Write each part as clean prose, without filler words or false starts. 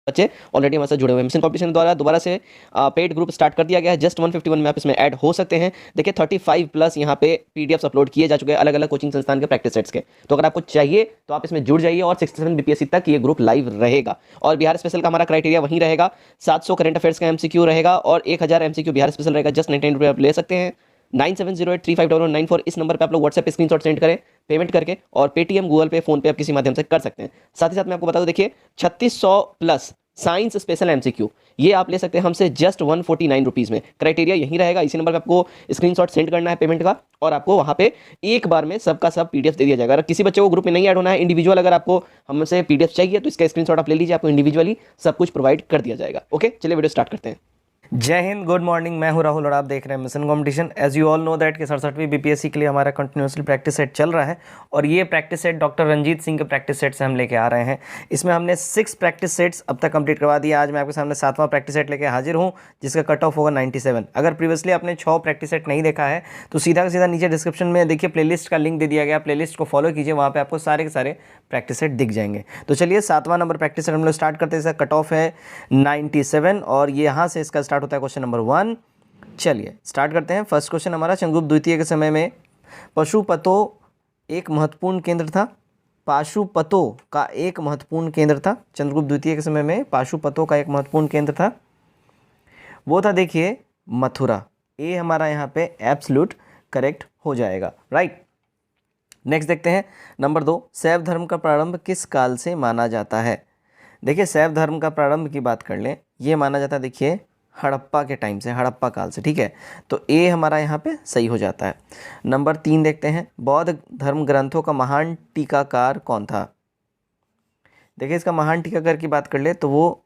बच्चे ऑलरेडी हमारे साथ जुड़े हुए हैं। मिशन कॉम्पिटिशन द्वारा दोबारा से पेड ग्रुप स्टार्ट कर दिया गया है। जस्ट 151 में आप इसमें ऐड हो सकते हैं। देखिए 35 प्लस यहाँ पे पीडीएफ्स अपलोड किए जा चुके हैं अलग अलग कोचिंग संस्थान के प्रैक्टिस सेट्स के। तो अगर आपको चाहिए तो आप इसमें जुड़ जाइए और 67 बीपीएससी तक ये ग्रुप लाइव रहेगा। और बिहार स्पेशल का हमारा क्राइटेरिया वहीं रहेगा। 700 करंट अफेयर्स का एमसीक्यू रहेगा और 1000 एमसीक्यू बिहार स्पेशल रहेगा। जस्ट 99 रुपये आप ले सकते हैं। 9708351194 इस नंबर पे आप लोग व्हाट्सएप पे स्क्रीनशॉट सेंड करें पेमेंट करके, और पेटीएम, गूगल पे, फोन पे आप किसी माध्यम से कर सकते हैं। साथ ही साथ मैं आपको बता दूं, देखिए 3600 प्लस साइंस स्पेशल एमसीक्यू ये आप ले सकते हैं हमसे जस्ट 149 रुपीज़ में। क्राइटेरिया यही रहेगा। इसी नंबर पे आपको स्क्रीनशॉट सेंड करना है पेमेंट का, और आपको वहाँ पे एक बार में सबका सब पीडीएफ दे दिया जाएगा। अगर किसी बच्चे को ग्रुप में नहीं ऐड होना है, इंडिविजुअल अगर आपको हमसे पीडीएफ चाहिए तो इसका स्क्रीनशॉट आप ले लीजिए, आपको इंडिविजुअली सब कुछ प्रोवाइड कर दिया जाएगा। ओके, चलिए वीडियो स्टार्ट करते हैं। जय हिंद, गुड मॉर्निंग। मैं हूं राहुल और आप देख रहे हैं mission competition. As you all know that कि 67वीं बीपीएससी के लिए हमारा कंटिन्यूसली प्रैक्टिस सेट चल रहा है, और ये practice set doctor Ranjit Singh के प्रैक्टिस सेट से हम लेके आ रहे हैं। इसमें हमने 6 प्रैक्टिस सेट्स अब तक कंप्लीट करवा दिया। आज मैं आपके सामने 7वां प्रैक्टिस सेट लेके हाजिर हूँ, जिसका कट ऑफ होगा 97। अगर प्रीवियसली आपने 6 प्रैक्टिस सेट नहीं देखा है तो सीधा का सीधा नीचे डिस्क्रिप्शन में देखिए प्लेलिस्ट का लिंक दे दिया गया, प्लेलिस्ट को फॉलो कीजिए, वहाँ पर आपको सारे के सारे प्रैक्टिस सेट दिख जाएंगे। तो चलिए 7वां नंबर प्रैक्टिस सेट हम लोग स्टार्ट करते हैं। इसका कट ऑफ है 97 और ये यहाँ से इसका स्टार्ट होता है क्वेश्चन नंबर 1। चलिए स्टार्ट करते हैं। फर्स्ट क्वेश्चन हमारा, चंद्रगुप्त द्वितीय के समय में पाशुपतों एक महत्वपूर्ण केंद्र था। पाशुपतों का एक महत्वपूर्ण केंद्र था। चंद्रगुप्त द्वितीय के समय में पाशुपतों का एक महत्वपूर्ण केंद्र था, वो था देखिए मथुरा। ए हमारा यहाँ पे एब्सोल्यूट करेक्ट हो जाएगा, राइट। नेक्स्ट देखते हैं नंबर 2, शैव धर्म का प्रारंभ किस काल से माना जाता है। देखिए शैव धर्म का प्रारंभ की बात कर लें, ये माना जाता है देखिए हड़प्पा के टाइम से, हड़प्पा काल से, ठीक है। तो ए हमारा यहाँ पे सही हो जाता है। नंबर 3 देखते हैं, बौद्ध धर्म ग्रंथों का महान टीकाकार कौन था। देखिए इसका महान टीकाकार की बात कर ले तो वो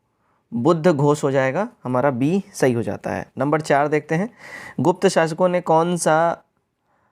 बुद्ध घोष हो जाएगा, हमारा बी सही हो जाता है। नंबर 4 देखते हैं, गुप्त शासकों ने कौन सा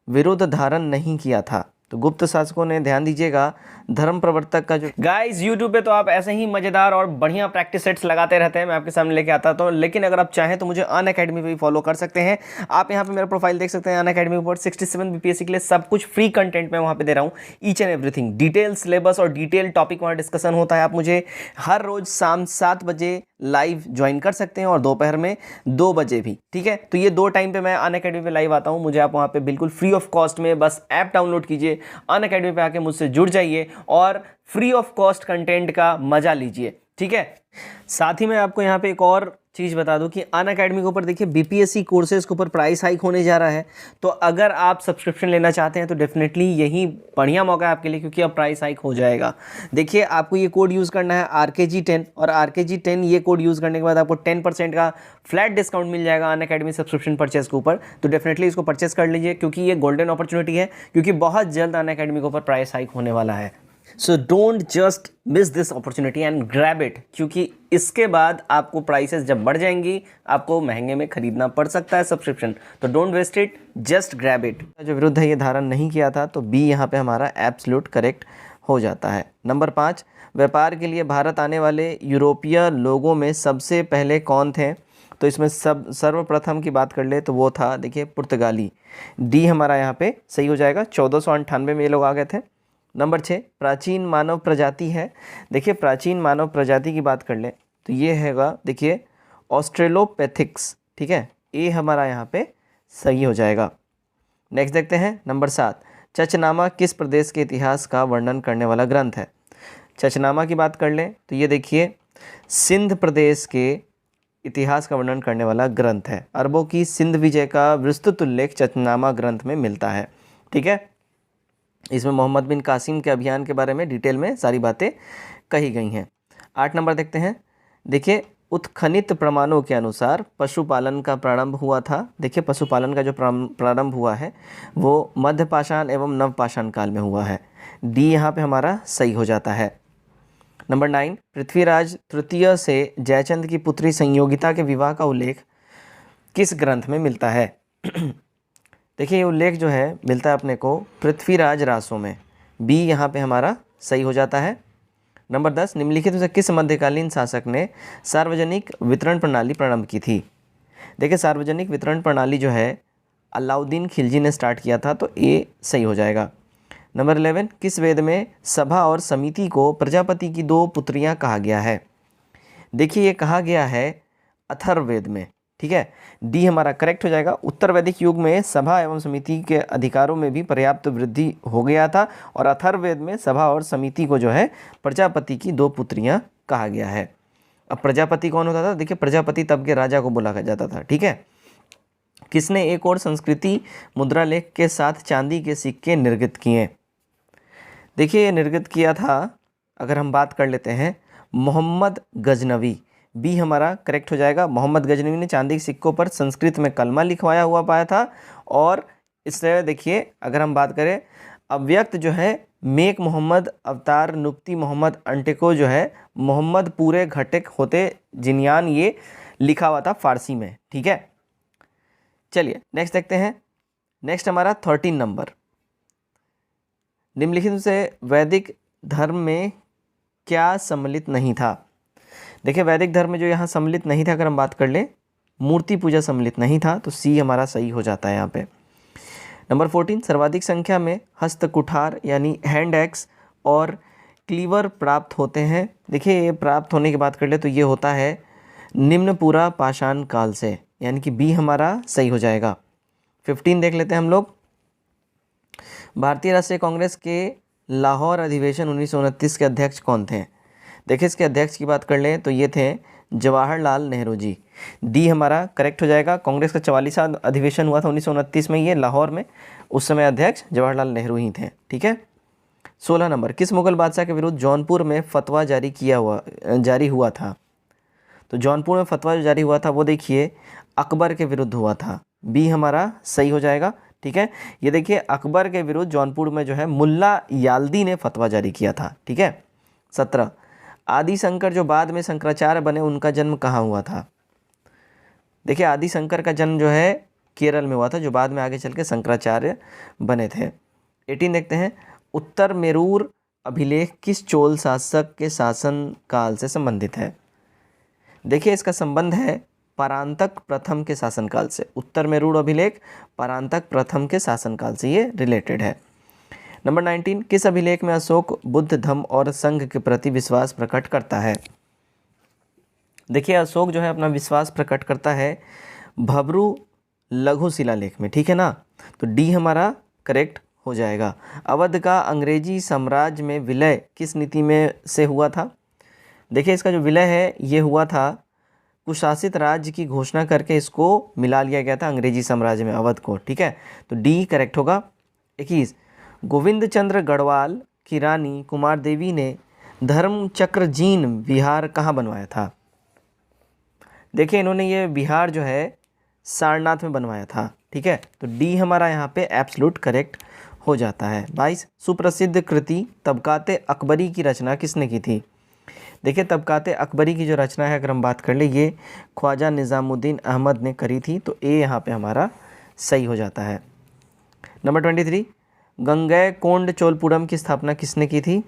विरुद्ध धारण नहीं किया था। तो गुप्त शासकों ने, ध्यान दीजिएगा, धर्म प्रवर्तक का जो गाइस यूट्यूब पे तो आप ऐसे ही मजेदार और बढ़िया प्रैक्टिस सेट्स लगाते रहते हैं, मैं आपके सामने लेके आता तो। लेकिन अगर आप चाहें तो मुझे अनअकैडमी पे भी फॉलो कर सकते हैं। आप यहाँ पे मेरा प्रोफाइल देख सकते हैं अनअकैडमी पर। 67 बीपीएससी के लिए सब कुछ फ्री कंटेंट मैं वहाँ पे दे रहा हूँ, each and everything, detail syllabus और डिटेल टॉपिक वहाँ डिस्कशन होता है। आप मुझे हर रोज शाम 7 बजे लाइव ज्वाइन कर सकते हैं और दोपहर में 2 बजे भी, ठीक है। तो ये 2 टाइम पे मैं अनअकैडमी पे लाइव आता हूँ। मुझे आप वहाँ पे बिल्कुल फ्री ऑफ कॉस्ट में बस ऐप डाउनलोड कीजिए, अनअकैडमी पे आके मुझसे जुड़ जाइए और फ्री ऑफ कॉस्ट कंटेंट का मजा लीजिए, ठीक है। साथ ही मैं आपको यहाँ पे एक और चीज़ बता दूं कि अनअकैडमी के ऊपर देखिए बीपीएससी कोर्सेज के ऊपर प्राइस हाइक होने जा रहा है। तो अगर आप सब्सक्रिप्शन लेना चाहते हैं तो डेफिनेटली यही बढ़िया मौका है आपके लिए, क्योंकि अब प्राइस हाइक हो जाएगा। देखिए आपको ये कोड यूज़ करना है RKG10, और RKG10 ये कोड यूज़ करने के बाद आपको 10% का फ्लैट डिस्काउंट मिल जाएगा अनअकैडमी सब्सक्रिप्शन परचेस के ऊपर। तो डेफिनेटली इसको परचेस कर लीजिए, क्योंकि ये गोल्डन अपॉर्चुनिटी है, क्योंकि बहुत जल्द अनअकैडमी के ऊपर प्राइस हाइक होने वाला है। So don't just miss this opportunity and grab it, क्योंकि इसके बाद आपको प्राइसेस जब बढ़ जाएंगी आपको महंगे में खरीदना पड़ सकता है सब्सक्रिप्शन। तो don't waste it, just grab it. जो विरुद्ध है ये धारण नहीं किया था, तो बी यहाँ पे हमारा एब्सोल्यूट करेक्ट हो जाता है। नंबर 5, व्यापार के लिए भारत आने वाले यूरोपीय लोगों में सबसे पहले कौन थे। तो इसमें सर्वप्रथम की बात कर ले तो वो था देखिए पुर्तगाली। डी हमारा यहाँ पे सही हो जाएगा। 1498 में ये लोग आ गए थे। नंबर 6, प्राचीन मानव प्रजाति है। देखिए प्राचीन मानव प्रजाति की बात कर ले तो ये हैगा देखिए ऑस्ट्रेलोपैथिक्स, ठीक है। ए हमारा यहाँ पे सही हो जाएगा। नेक्स्ट देखते हैं नंबर 7, चचनामा किस प्रदेश के इतिहास का वर्णन करने वाला ग्रंथ है। चचनामा की बात कर लें तो ये देखिए सिंध प्रदेश के इतिहास का वर्णन करने वाला ग्रंथ है। अरबों की सिंध विजय का विस्तृत उल्लेख चचनामा ग्रंथ में मिलता है, ठीक है। इसमें मोहम्मद बिन कासिम के अभियान के बारे में डिटेल में सारी बातें कही गई हैं। 8 नंबर देखते हैं, देखिए उत्खनित प्रमाणों के अनुसार पशुपालन का प्रारंभ हुआ था। देखिए पशुपालन का जो प्रारंभ हुआ है वो मध्यपाषाण एवं नवपाषाण काल में हुआ है। डी यहाँ पे हमारा सही हो जाता है। नंबर 9, पृथ्वीराज तृतीय से जयचंद की पुत्री संयोगिता के विवाह का उल्लेख किस ग्रंथ में मिलता है। देखिए ये उल्लेख जो है मिलता है अपने को पृथ्वीराज रासों में। बी यहाँ पे हमारा सही हो जाता है। नंबर 10, निम्नलिखित में से किस मध्यकालीन शासक ने सार्वजनिक वितरण प्रणाली प्रारंभ की थी। देखिए सार्वजनिक वितरण प्रणाली जो है अलाउद्दीन खिलजी ने स्टार्ट किया था, तो ए सही हो जाएगा। नंबर 11, किस वेद में सभा और समिति को प्रजापति की 2 पुत्रियां कहा गया है। देखिए ये कहा गया है अथर्ववेद में, ठीक है। डी हमारा करेक्ट हो जाएगा। उत्तर वैदिक युग में सभा एवं समिति के अधिकारों में भी पर्याप्त वृद्धि हो गया था और अथर्ववेद में सभा और समिति को जो है प्रजापति की दो पुत्रियां कहा गया है। अब प्रजापति कौन होता था? देखिए प्रजापति तब के राजा को बोला जाता था, ठीक है। किसने एक और संस्कृति मुद्रा लेख के साथ चांदी के सिक्के निर्गत किए? देखिए ये निर्गत किया था, अगर हम बात कर लेते हैं, मोहम्मद गजनवी। बी हमारा करेक्ट हो जाएगा। मोहम्मद गजनवी ने चांदी के सिक्कों पर संस्कृत में कलमा लिखवाया हुआ पाया था। और इससे देखिए अगर हम बात करें, अव्यक्त जो है मेक मोहम्मद अवतार नुक्ति मोहम्मद अंटेको जो है मोहम्मद पूरे घटक होते जिनियान, ये लिखा हुआ था फारसी में, ठीक है। चलिए नेक्स्ट देखते हैं। नेक्स्ट हमारा 13 नंबर, निम्नलिखित से वैदिक धर्म में क्या सम्मिलित नहीं था? देखिए वैदिक धर्म में जो यहाँ सम्मिलित नहीं था, अगर हम बात कर लें, मूर्ति पूजा सम्मिलित नहीं था, तो सी हमारा सही हो जाता है यहाँ पे। नंबर 14, सर्वाधिक संख्या में हस्त कुठार यानी हैंड एक्स और क्लीवर प्राप्त होते हैं। देखिए ये प्राप्त होने की बात कर ले तो ये होता है निम्न पूरा पाषाण काल से, यानी कि बी हमारा सही हो जाएगा। 15 देख लेते हैं हम लोग। भारतीय राष्ट्रीय कांग्रेस के लाहौर अधिवेशन 1929 के अध्यक्ष कौन थे? देखिए इसके अध्यक्ष की बात कर लें तो ये थे जवाहरलाल नेहरू जी। डी हमारा करेक्ट हो जाएगा। कांग्रेस का 44वां अधिवेशन हुआ था 1929 में, ये लाहौर में, उस समय अध्यक्ष जवाहरलाल नेहरू ही थे, ठीक है। 16 नंबर, किस मुगल बादशाह के विरुद्ध जौनपुर में फतवा जारी हुआ था? तो जौनपुर में फतवा जो जारी हुआ था वो देखिए अकबर के विरुद्ध हुआ था। बी हमारा सही हो जाएगा, ठीक है। ये देखिए अकबर के विरुद्ध जौनपुर में जो है मुल्ला याल्दी ने फतवा जारी किया था, ठीक है। 17, आदि शंकर जो बाद में शंकराचार्य बने, उनका जन्म कहाँ हुआ था? देखिए आदि शंकर का जन्म जो है केरल में हुआ था, जो बाद में आगे चल के शंकराचार्य बने थे। 18 देखते हैं, उत्तर मेरूर अभिलेख किस चोल शासक के शासन काल से संबंधित है? देखिए इसका संबंध है परांतक प्रथम के शासनकाल से। उत्तर मेरूर अभिलेख परांतक प्रथम के शासनकाल से ये रिलेटेड है। नंबर 19, किस अभिलेख में अशोक बुद्ध धम्म और संघ के प्रति विश्वास प्रकट करता है? देखिए अशोक जो है अपना विश्वास प्रकट करता है भब्रू लघु शिलालेख में, ठीक है ना। तो डी हमारा करेक्ट हो जाएगा। अवध का अंग्रेजी साम्राज्य में विलय किस नीति में से हुआ था? देखिए इसका जो विलय है ये हुआ था कुशासित राज्य की घोषणा करके इसको मिला लिया गया था अंग्रेजी साम्राज्य में, अवध को, ठीक है। तो डी करेक्ट होगा। 21, गोविंद चंद्र गढ़वाल की रानी कुमार देवी ने धर्मचक्र जीन विहार कहाँ बनवाया था? देखिए इन्होंने ये विहार जो है सारनाथ में बनवाया था, ठीक है। तो डी हमारा यहाँ पे एब्सोल्यूट करेक्ट हो जाता है। 22, सुप्रसिद्ध कृति तबकाते अकबरी की रचना किसने की थी? देखिए तबकाते अकबरी की जो रचना है, अगर हम बात कर ले, ये ख्वाजा निज़ामुद्दीन अहमद ने करी थी, तो ए यहाँ पे हमारा सही हो जाता है। नंबर 23, गंगैकोंड चोलपुरम की स्थापना किसने की थी?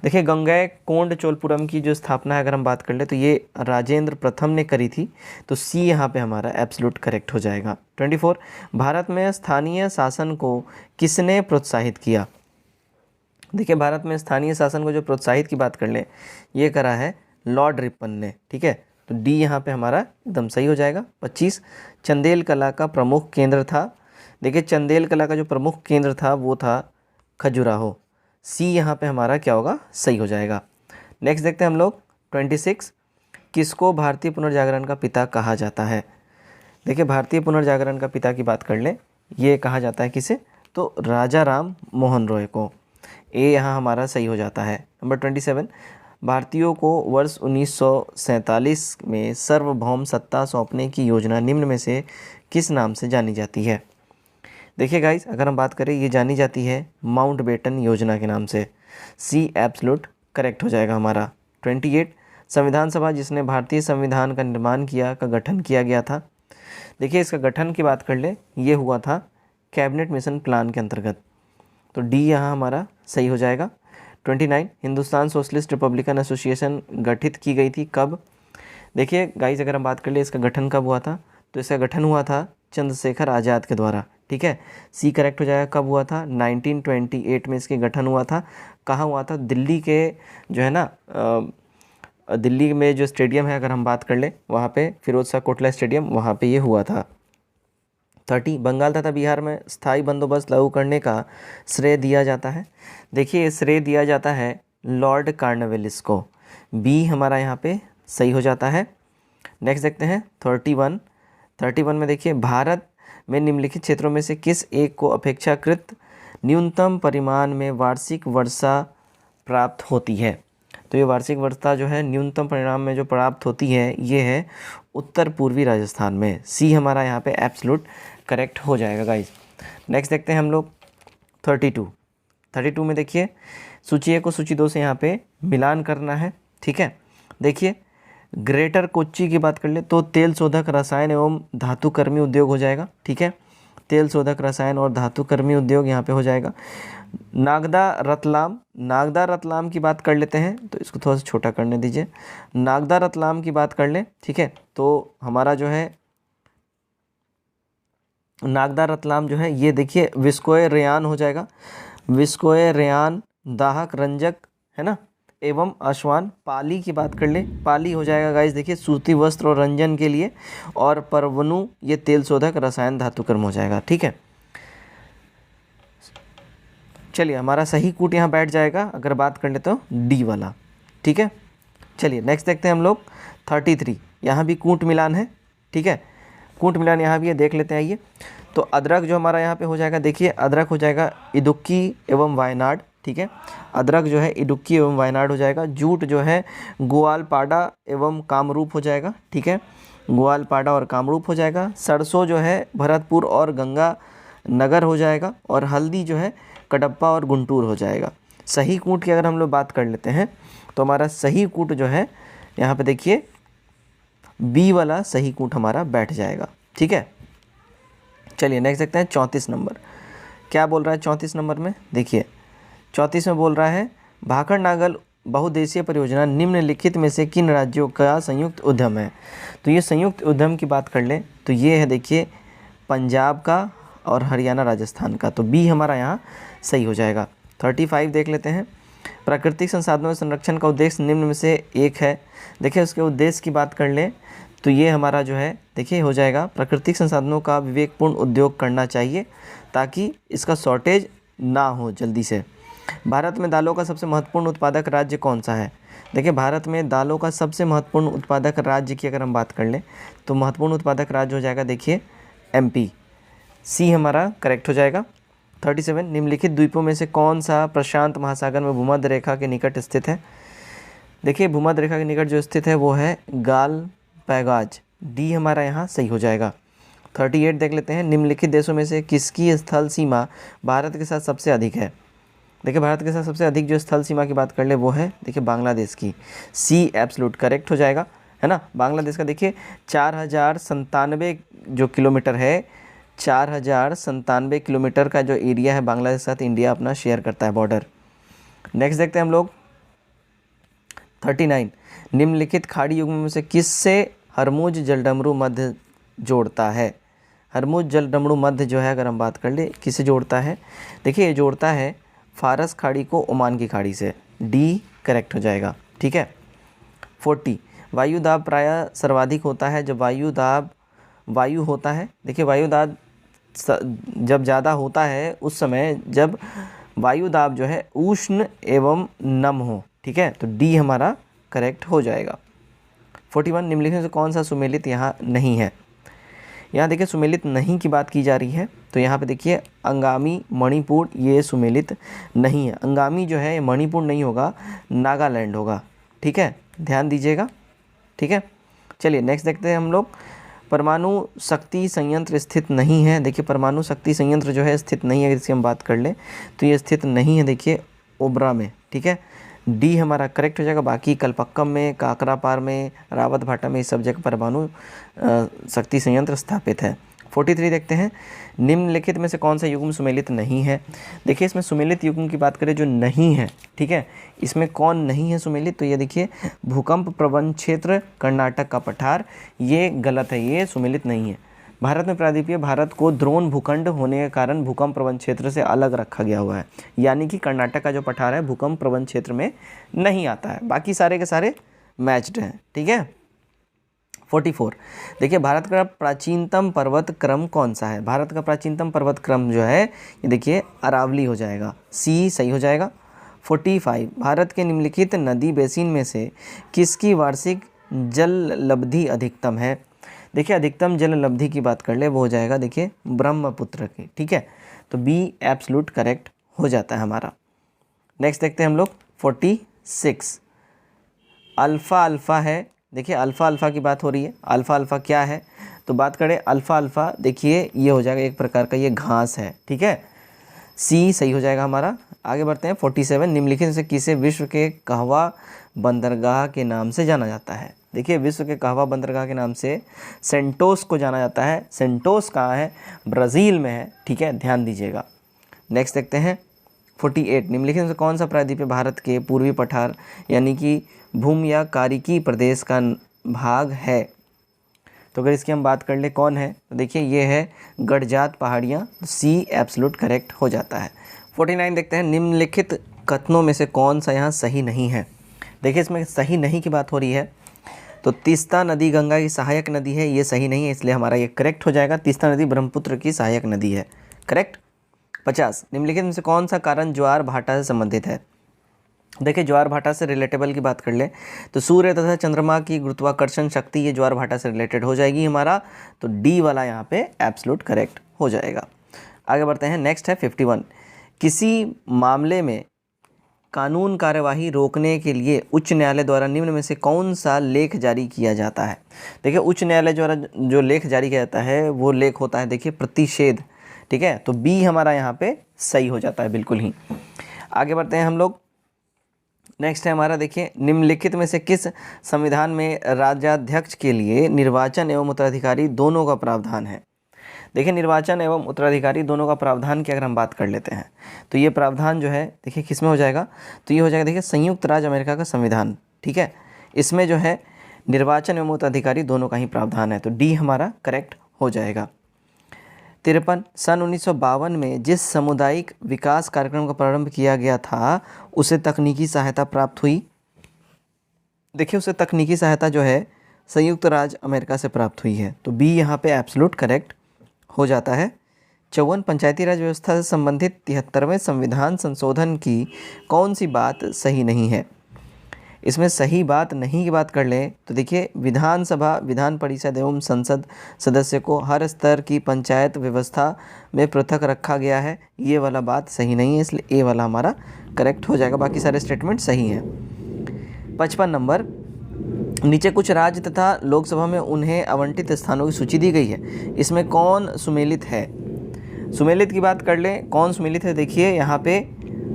देखिए गंगैकोंड चोलपुरम की जो स्थापना है, अगर हम बात कर ले, तो ये राजेंद्र प्रथम ने करी थी, तो सी यहाँ पे हमारा एब्सोल्यूट करेक्ट हो जाएगा। 24, भारत में स्थानीय शासन को किसने प्रोत्साहित किया? देखिए भारत में स्थानीय शासन को जो प्रोत्साहित की बात कर ले, ये करा है लॉर्ड रिपन ने, ठीक है। तो डी यहाँ पे हमारा एकदम सही हो जाएगा। 25, चंदेल कला का प्रमुख केंद्र था। देखिए चंदेल कला का जो प्रमुख केंद्र था वो था खजुराहो। सी यहाँ पे हमारा क्या होगा? सही हो जाएगा। नेक्स्ट देखते हैं हम लोग 26, किसको भारतीय पुनर्जागरण का पिता कहा जाता है? देखिए भारतीय पुनर्जागरण का पिता की बात कर ले, ये कहा जाता है किसे? तो राजा राम मोहन रॉय को। ए यहाँ हमारा सही हो जाता है। नंबर 27, भारतीयों को वर्ष 1947 में सार्वभौम सत्ता सौंपने की योजना निम्न में से किस नाम से जानी जाती है? देखिए गाइस अगर हम बात करें, ये जानी जाती है माउंटबेटन योजना के नाम से। सी एब्सोल्यूट करेक्ट हो जाएगा हमारा। 28, संविधान सभा जिसने भारतीय संविधान का निर्माण किया का गठन किया गया था। देखिए इसका गठन की बात कर ले, ये हुआ था कैबिनेट मिशन प्लान के अंतर्गत, तो डी यहाँ हमारा सही हो जाएगा। 29, हिंदुस्तान सोशलिस्ट रिपब्लिकन एसोसिएशन गठित की गई थी कब? देखिए गाइस अगर हम बात कर ले, इसका गठन कब हुआ था? तो इसका गठन हुआ था चंद्रशेखर आज़ाद के द्वारा, ठीक है। सी करेक्ट हो जाएगा। कब हुआ था? 1928 में इसके गठन हुआ था। कहाँ हुआ था? दिल्ली के जो है ना दिल्ली में जो स्टेडियम है अगर हम बात कर लें, वहाँ पे फिरोज शाह कोटला स्टेडियम, वहाँ पे ये हुआ था। 30 बंगाल तथा बिहार में स्थायी बंदोबस्त लागू करने का श्रेय दिया जाता है। देखिए श्रेय दिया जाता है लॉर्ड कॉर्नवालिस को। बी हमारा यहाँ पे सही हो जाता है। नेक्स्ट देखते हैं 31 में देखिए भारत में निम्नलिखित क्षेत्रों में से किस एक को अपेक्षाकृत न्यूनतम परिमाण में वार्षिक वर्षा प्राप्त होती है। तो ये वार्षिक वर्षा जो है न्यूनतम परिणाम में जो प्राप्त होती है ये है उत्तर पूर्वी राजस्थान में। सी हमारा यहाँ पे एब्सोल्यूट करेक्ट हो जाएगा गाइज। नेक्स्ट देखते हैं हम लोग 32 में देखिए सूची 1 को सूची 2 से यहाँ पे मिलान करना है। ठीक है, देखिए ग्रेटर कोच्चि की बात कर ले तो तेल शोधक रसायन एवं धातुकर्मी उद्योग हो जाएगा। ठीक है, तेल शोधक रसायन और धातुकर्मी उद्योग यहाँ पे हो जाएगा। नागदा रतलाम की बात कर लेते हैं, तो इसको थोड़ा सा छोटा करने दीजिए। नागदा रतलाम की बात कर लें, ठीक है, तो हमारा जो है नागदा रतलाम जो है ये देखिए विस्कोय रेयान हो जाएगा। विस्कोय रेयान दाहक रंजक है ना एवं आश्वान। पाली की बात कर ले, पाली हो जाएगा गाइस देखिए सूती वस्त्र और रंजन के लिए। और परवनु ये तेल शोधक रसायन धातुकर्म हो जाएगा। ठीक है, चलिए हमारा सही कूट यहाँ बैठ जाएगा अगर बात कर ले तो डी वाला। ठीक है, चलिए नेक्स्ट देखते हैं हम लोग 33। यहाँ भी कूट मिलान है। ठीक है, कूट मिलान यहाँ भी है, देख लेते हैं आइए। तो अदरक जो हमारा यहाँ पे हो जाएगा, देखिए अदरक हो जाएगा इडुक्की एवं वायनाड। ठीक है, अदरक जो है इडुक्की एवं वायनाड हो जाएगा। जूट जो है ग्वालपाड़ा एवं कामरूप हो जाएगा। ठीक है, ग्वालपाड़ा और कामरूप हो जाएगा। सरसों जो है भरतपुर और गंगा नगर हो जाएगा। और हल्दी जो है कडप्पा और गुंटूर हो जाएगा। सही कूट की अगर हम लोग बात कर लेते हैं तो हमारा सही कूट जो है यहाँ पे देखिए बी वाला सही कूट हमारा बैठ जाएगा। ठीक है, चलिए नेक्स्ट देखते हैं 34 नंबर। क्या बोल रहा है 34 नंबर में, देखिए 34 में बोल रहा है भाखड़ नागल बहुउद्देशीय परियोजना निम्नलिखित में से किन राज्यों का संयुक्त उद्यम है। तो ये संयुक्त उद्यम की बात कर लें तो ये है देखिए पंजाब का और हरियाणा राजस्थान का। तो बी हमारा यहाँ सही हो जाएगा। 35 देख लेते हैं। प्राकृतिक संसाधनों के संरक्षण का उद्देश्य निम्न में से एक है। देखिए उसके उद्देश्य की बात कर लें तो ये हमारा जो है देखिए हो जाएगा प्राकृतिक संसाधनों का विवेकपूर्ण उपयोग करना चाहिए ताकि इसका शॉर्टेज ना हो जल्दी से। भारत में दालों का सबसे महत्वपूर्ण उत्पादक राज्य कौन सा है। देखिए भारत में दालों का सबसे महत्वपूर्ण उत्पादक राज्य की अगर हम बात कर लें तो महत्वपूर्ण उत्पादक राज्य हो जाएगा देखिए एमपी। सी हमारा करेक्ट हो जाएगा। 37 निम्नलिखित द्वीपों में से कौन सा प्रशांत महासागर में भूमध्य रेखा के निकट स्थित है। देखिए भूमध्य रेखा के निकट जो स्थित है वो है गालपैगाज। डी हमारा यहाँ सही हो जाएगा। 38 देख लेते हैं। निम्नलिखित देशों में से किसकी स्थल सीमा भारत के साथ सबसे अधिक है। देखिए भारत के साथ सबसे अधिक जो स्थल सीमा की बात कर ले वो है देखिए बांग्लादेश की। सी एब्सोल्यूट करेक्ट हो जाएगा, है ना। बांग्लादेश का देखिए 4097 जो किलोमीटर है, 4097 किलोमीटर का जो एरिया है बांग्लादेश के साथ इंडिया अपना शेयर करता है बॉर्डर। नेक्स्ट देखते हैं हम लोग 39। निम्नलिखित खाड़ी युग्म में से किससे हरमुज जलडमरू मध्य जोड़ता है। हरमुज जलडमरू मध्य जो है अगर हम बात कर ले किससे जोड़ता है, देखिए ये जोड़ता है फारस खाड़ी को ओमान की खाड़ी से। डी करेक्ट हो जाएगा। ठीक है। 40 वायु दाब प्रायः सर्वाधिक होता है जब वायु होता है। देखिए वायु दाब जब ज़्यादा होता है उस समय जब वायु दाब जो है उष्ण एवं नम हो। ठीक है, तो डी हमारा करेक्ट हो जाएगा। 41 निम्नलिखित से कौन सा सुमेलित यहाँ नहीं है। यहाँ देखिए सुमेलित नहीं की बात की जा रही है, तो यहाँ पे देखिए अंगामी मणिपुर ये सुमेलित नहीं है। अंगामी जो है मणिपुर नहीं होगा, नागालैंड होगा। ठीक है, ध्यान दीजिएगा। ठीक है, चलिए नेक्स्ट देखते हैं हम लोग। परमाणु शक्ति संयंत्र स्थित नहीं है। देखिए परमाणु शक्ति संयंत्र जो है स्थित नहीं है, इसकी हम बात कर लें तो ये स्थित नहीं है देखिए ओबरा में। ठीक है, डी हमारा करेक्ट हो जाएगा। बाकी कलपक्कम में, काकरापार में, रावत भाटा में इस सब जगह परमाणु शक्ति संयंत्र स्थापित है। 43 देखते हैं। निम्नलिखित में से कौन सा युग्म सुमेलित नहीं है। देखिए इसमें सुमेलित युग्म की बात करें जो नहीं है, ठीक है, इसमें कौन नहीं है सुमेलित, तो ये देखिए भूकंप प्रवण क्षेत्र कर्नाटक का पठार, ये गलत है, ये सुमेलित नहीं है। भारत में प्रायद्वीपीय भारत को द्रोण भूखंड होने के कारण भूकंप प्रवण क्षेत्र से अलग रखा गया हुआ है, यानी कि कर्नाटक का जो पठार है भूकंप प्रवण क्षेत्र में नहीं आता है, बाकी सारे के सारे मैच्ड हैं, ठीक है। 44 देखिए, भारत का प्राचीनतम पर्वत क्रम कौन सा है? भारत का प्राचीनतम पर्वत क्रम जो है ये देखिए अरावली हो जाएगा, सी सही हो जाएगा। 45 भारत के निम्नलिखित नदी बेसिन में से किसकी वार्षिक जल लब्धि अधिकतम है? देखिए अधिकतम जल लब्धि की बात कर ले, वो हो जाएगा देखिए ब्रह्मपुत्र की, ठीक है। तो बी एब्सोल्यूट करेक्ट हो जाता है हमारा। नेक्स्ट देखते हैं हम लोग 46 अल्फ़ा अल्फ़ा है। देखिए अल्फ़ा अल्फ़ा की बात हो रही है, अल्फ़ा अल्फ़ा क्या है? तो बात करें अल्फ़ा अल्फ़ा, देखिए ये हो जाएगा एक प्रकार का ये घास है, ठीक है। सी सही हो जाएगा हमारा। आगे बढ़ते हैं 47 निम्नलिखित से किसे विश्व के कहवा बंदरगाह के नाम से जाना जाता है? देखिए विश्व के कहवा बंदरगाह के नाम से सेंटोस को जाना जाता है। सेंटोस कहाँ है? ब्राज़ील में है, ठीक है, ध्यान दीजिएगा। नेक्स्ट देखते हैं 48 निम्नलिखित में से कौन सा प्रायद्वीप भारत के पूर्वी पठार यानी कि भूमि या कारिकी प्रदेश का भाग है? तो अगर इसकी हम बात कर ले कौन है, तो देखिए ये है गडजात पहाड़ियाँ, सी एब्सोल्यूट करेक्ट हो जाता है। 49 देखते हैं निम्नलिखित कथनों में से कौन सा यहाँ सही नहीं है? देखिए इसमें सही नहीं की बात हो रही है, तो तीस्ता नदी गंगा की सहायक नदी है, ये सही नहीं है, इसलिए हमारा ये करेक्ट हो जाएगा। तीस्ता नदी ब्रह्मपुत्र की सहायक नदी है, करेक्ट। 50 निम्नलिखित में से कौन सा कारण ज्वार भाटा से संबंधित है? देखिए ज्वार भाटा से रिलेटेबल की बात कर ले तो सूर्य तथा चंद्रमा की गुरुत्वाकर्षण शक्ति ये ज्वार भाटा से रिलेटेड हो जाएगी हमारा, तो डी वाला यहाँ पे एब्सोल्यूट करेक्ट हो जाएगा। आगे बढ़ते हैं, नेक्स्ट है 51 किसी मामले में कानून कार्यवाही रोकने के लिए उच्च न्यायालय द्वारा निम्न में से कौन सा लेख जारी किया जाता है? देखिए उच्च न्यायालय द्वारा जो लेख जारी किया जाता है वो लेख होता है देखिए प्रतिषेध, ठीक है, तो बी हमारा यहाँ पे सही हो जाता है बिल्कुल ही। आगे बढ़ते हैं हम लोग, नेक्स्ट है हमारा देखिए निम्नलिखित में से किस संविधान में राज्याध्यक्ष के लिए निर्वाचन एवं उत्तराधिकारी दोनों का प्रावधान है? देखिए निर्वाचन एवं उत्तराधिकारी दोनों का प्रावधान की अगर हम बात कर लेते हैं तो ये प्रावधान जो है देखिए किस में हो जाएगा, तो ये हो जाएगा देखिए संयुक्त राज्य अमेरिका का संविधान, ठीक है, इसमें जो है निर्वाचन एवं उत्तराधिकारी दोनों का ही प्रावधान है, तो डी हमारा करेक्ट हो जाएगा। 53 सन 1952 में जिस सामुदायिक विकास कार्यक्रम का प्रारंभ किया गया था उसे तकनीकी सहायता प्राप्त हुई? देखिए उसे तकनीकी सहायता जो है संयुक्त राज्य अमेरिका से प्राप्त हुई है, तो बी यहाँ पे एब्सोल्यूट करेक्ट हो जाता है। 54 पंचायती राज व्यवस्था से संबंधित 73वें संविधान संशोधन की कौन सी बात सही नहीं है? इसमें सही बात नहीं की बात कर लें तो देखिए विधानसभा विधान परिषद एवं संसद सदस्य को हर स्तर की पंचायत व्यवस्था में पृथक रखा गया है, ये वाला बात सही नहीं है, इसलिए ए वाला हमारा करेक्ट हो जाएगा, बाकी सारे स्टेटमेंट सही हैं। 55 नंबर नीचे कुछ राज्य तथा लोकसभा में उन्हें आवंटित स्थानों की सूची दी गई है, इसमें कौन सुमेलित है? सुमेलित की बात कर लें, कौन सुमेलित है? देखिए यहाँ पे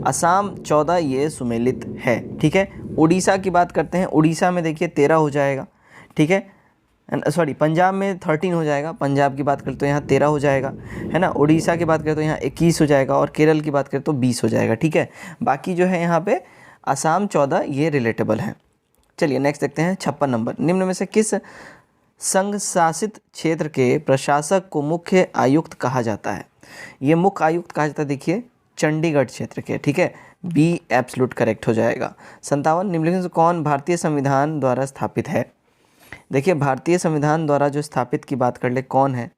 असम 14 ये सुमेलित है, ठीक है। उड़ीसा की बात करते हैं, उड़ीसा में देखिए 13 हो जाएगा, ठीक है, सॉरी पंजाब में 13 हो जाएगा, पंजाब की बात करें तो यहाँ 13 हो जाएगा, है ना। उड़ीसा की बात करें तो यहाँ 21 हो जाएगा और केरल की बात करें तो 20 हो जाएगा, ठीक है। बाकी जो है यहाँ पे असम 14 ये रिलेटेबल है। चलिए नेक्स्ट देखते हैं 56 नंबर निम्न में से किस संघ शासित क्षेत्र के प्रशासक को मुख्य आयुक्त कहा जाता है? ये मुख्य आयुक्त कहा जाता है देखिए चंडीगढ़ क्षेत्र के, ठीक है, बी एब्सोल्यूट करेक्ट हो जाएगा। 57 निम्नलिखित से कौन भारतीय संविधान द्वारा स्थापित है? देखिए भारतीय संविधान द्वारा जो स्थापित की बात कर ले कौन है,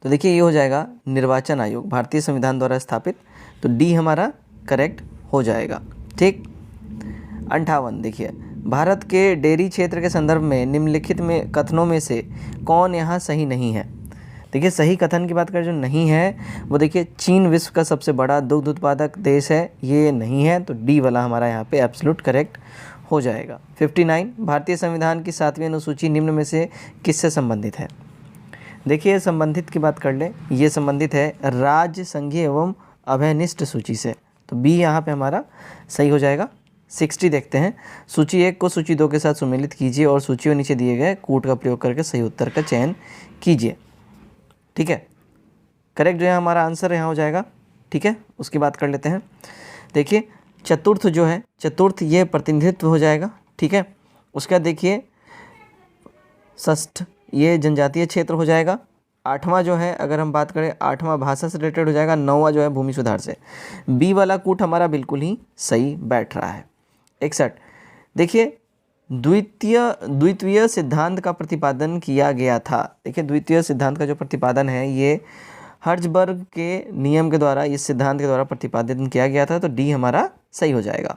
तो देखिए ये हो जाएगा निर्वाचन आयोग, भारतीय संविधान द्वारा स्थापित, तो डी हमारा करेक्ट हो जाएगा, ठीक। 58 देखिए भारत के डेयरी क्षेत्र के संदर्भ में निम्नलिखित में कथनों में से कौन यहाँ सही नहीं है? देखिए सही कथन की बात करें जो नहीं है वो देखिए चीन विश्व का सबसे बड़ा दुग्ध उत्पादक देश है, ये नहीं है, तो डी वाला हमारा यहाँ पे एब्सोल्यूट करेक्ट हो जाएगा। 59 भारतीय संविधान की 7वीं अनुसूची निम्न में से किससे संबंधित है? देखिए संबंधित की बात कर ले, ये संबंधित है राज्य संघीय एवं अभयनिष्ठ सूची से, तो बी यहाँ पे हमारा सही हो जाएगा। 60 देखते हैं सूची 1 को सूची 2 के साथ सुमेलित कीजिए और सूची में नीचे दिए गए कूट का प्रयोग करके सही उत्तर का चयन कीजिए, ठीक है। करेक्ट जो है हमारा आंसर यहाँ हो जाएगा, ठीक है। उसकी बात कर लेते हैं, देखिए चतुर्थ जो है, चतुर्थ ये प्रतिनिधित्व हो जाएगा, ठीक है। उसका देखिए षष्ठ ये जनजातीय क्षेत्र हो जाएगा। 8वां जो है अगर हम बात करें 8वां भाषा से रिलेटेड हो जाएगा। 9वां जो है भूमि सुधार से। बी वाला कूट हमारा बिल्कुल ही सही बैठ रहा है। 61 देखिए द्वितीय सिद्धांत का प्रतिपादन किया गया था। देखिए द्वितीय सिद्धांत का जो प्रतिपादन है ये हर्ट्ज़बर्ग के नियम के द्वारा, इस सिद्धांत के द्वारा प्रतिपादन किया गया था, तो डी हमारा सही हो जाएगा।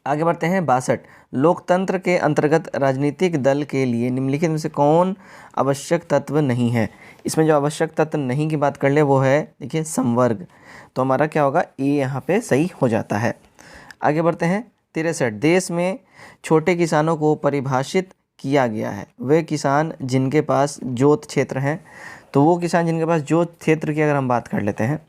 आगे बढ़ते हैं 62, लोकतंत्र के अंतर्गत राजनीतिक दल के लिए निम्नलिखित में से कौन आवश्यक तत्व नहीं है। इसमें जो आवश्यक तत्व नहीं की बात कर ले वो है देखिए संवर्ग, तो हमारा क्या होगा, ए यहाँ पे सही हो जाता है। आगे बढ़ते हैं 63, देश में छोटे किसानों को परिभाषित किया गया है। वे किसान जिनके पास जोत क्षेत्र हैं, तो वो किसान जिनके पास जोत क्षेत्र की अगर हम बात कर लेते हैं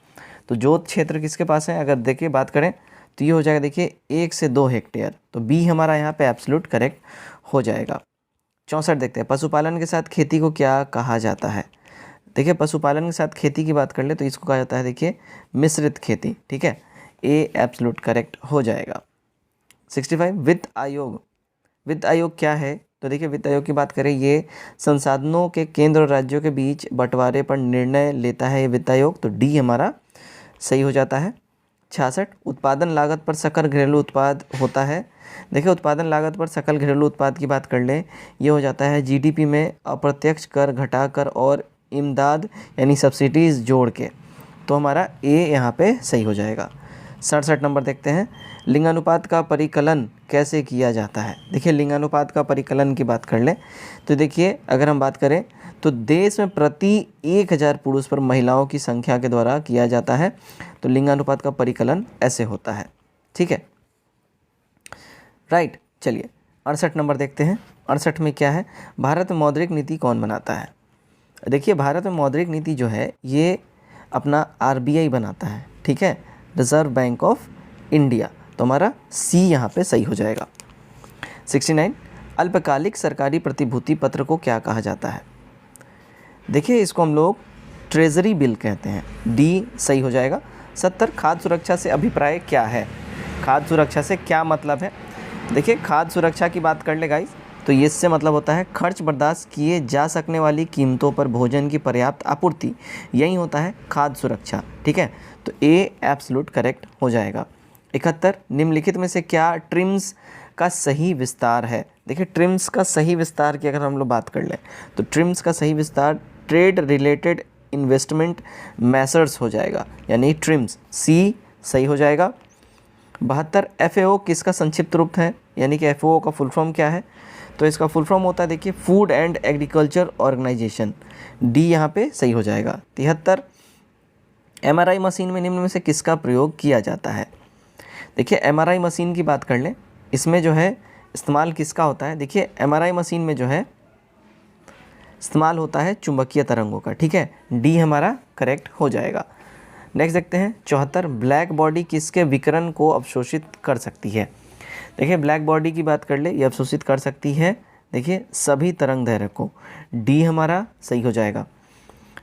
तो जोत क्षेत्र किसके पास है, अगर देखिए बात करें तो ये हो जाएगा देखिए 1 से 2 हेक्टेयर, तो बी हमारा यहाँ पे एब्सोल्यूट करेक्ट हो जाएगा। 64 देखते हैं, पशुपालन के साथ खेती को क्या कहा जाता है। देखिए पशुपालन के साथ खेती की बात कर ले तो इसको कहा जाता है देखिए मिश्रित खेती, ठीक है, ए एब्सोल्यूट करेक्ट हो जाएगा। 65, वित्त आयोग क्या है, तो देखिए वित्त आयोग की बात करें ये संसाधनों के केंद्र और राज्यों के बीच बंटवारे पर निर्णय लेता है ये वित्त आयोग, तो डी हमारा सही हो जाता है। 66, उत्पादन लागत पर सकल घरेलू उत्पाद होता है। देखिए उत्पादन लागत पर सकल घरेलू उत्पाद की बात कर लें, ये हो जाता है जीडीपी में अप्रत्यक्ष कर घटाकर और इमदाद यानी सब्सिडीज़ जोड़ के, तो हमारा ए यहाँ पे सही हो जाएगा। 67 नंबर देखते हैं, लिंगानुपात का परिकलन कैसे किया जाता है। देखिए लिंगानुपात का परिकलन की बात कर लें तो देखिए अगर हम बात करें तो देश में प्रति 1000 पुरुष पर महिलाओं की संख्या के द्वारा किया जाता है, तो लिंगानुपात का परिकलन ऐसे होता है, ठीक है, राइट। चलिए 68 नंबर देखते हैं। 68 में क्या है, भारत में मौद्रिक नीति कौन बनाता है। देखिए भारत में मौद्रिक नीति जो है ये अपना आरबीआई बनाता है, ठीक है, रिजर्व बैंक ऑफ इंडिया, तो हमारा सी यहाँ पे सही हो जाएगा। 69, अल्पकालिक सरकारी प्रतिभूति पत्र को क्या कहा जाता है। देखिए इसको हम लोग ट्रेजरी बिल कहते हैं, डी सही हो जाएगा। 70, खाद्य सुरक्षा से अभिप्राय क्या है। खाद्य सुरक्षा से क्या मतलब है, देखिए खाद्य सुरक्षा की बात कर ले गाइस तो ये इससे मतलब होता है खर्च बर्दाश्त किए जा सकने वाली कीमतों पर भोजन की पर्याप्त आपूर्ति, यही होता है खाद्य सुरक्षा, ठीक है, तो ए एब्सोल्यूट करेक्ट हो जाएगा। 71, निम्नलिखित में से क्या ट्रिम्स का सही विस्तार है। देखिए ट्रिम्स का सही विस्तार की अगर हम लोग बात कर लें तो ट्रिम्स का सही विस्तार ट्रेड रिलेटेड इन्वेस्टमेंट मेसर्स हो जाएगा, यानी ट्रिम्स, सी सही हो जाएगा। 72, एफएओ किसका संक्षिप्त रूप है, यानी कि एफएओ का फुल फॉर्म क्या है, तो इसका फुल फॉर्म होता है देखिए food and agriculture organisation, D यहाँ पे सही हो जाएगा। 73, एमआरआई मशीन में निम्न में से किसका प्रयोग किया जाता है। देखिए एमआरआई मशीन की बात कर लें, इसमें जो है इस्तेमाल किसका होता है, देखिए एमआरआई मशीन में जो है इस्तेमाल होता है चुंबकीय तरंगों का, ठीक है, डी हमारा करेक्ट हो जाएगा। नेक्स्ट देखते हैं 74, ब्लैक बॉडी किसके विकिरण को अवशोषित कर सकती है। देखिए ब्लैक बॉडी की बात कर ले, ये अवशोषित कर सकती है देखिए सभी तरंग दैर्घ्य को, डी हमारा सही हो जाएगा।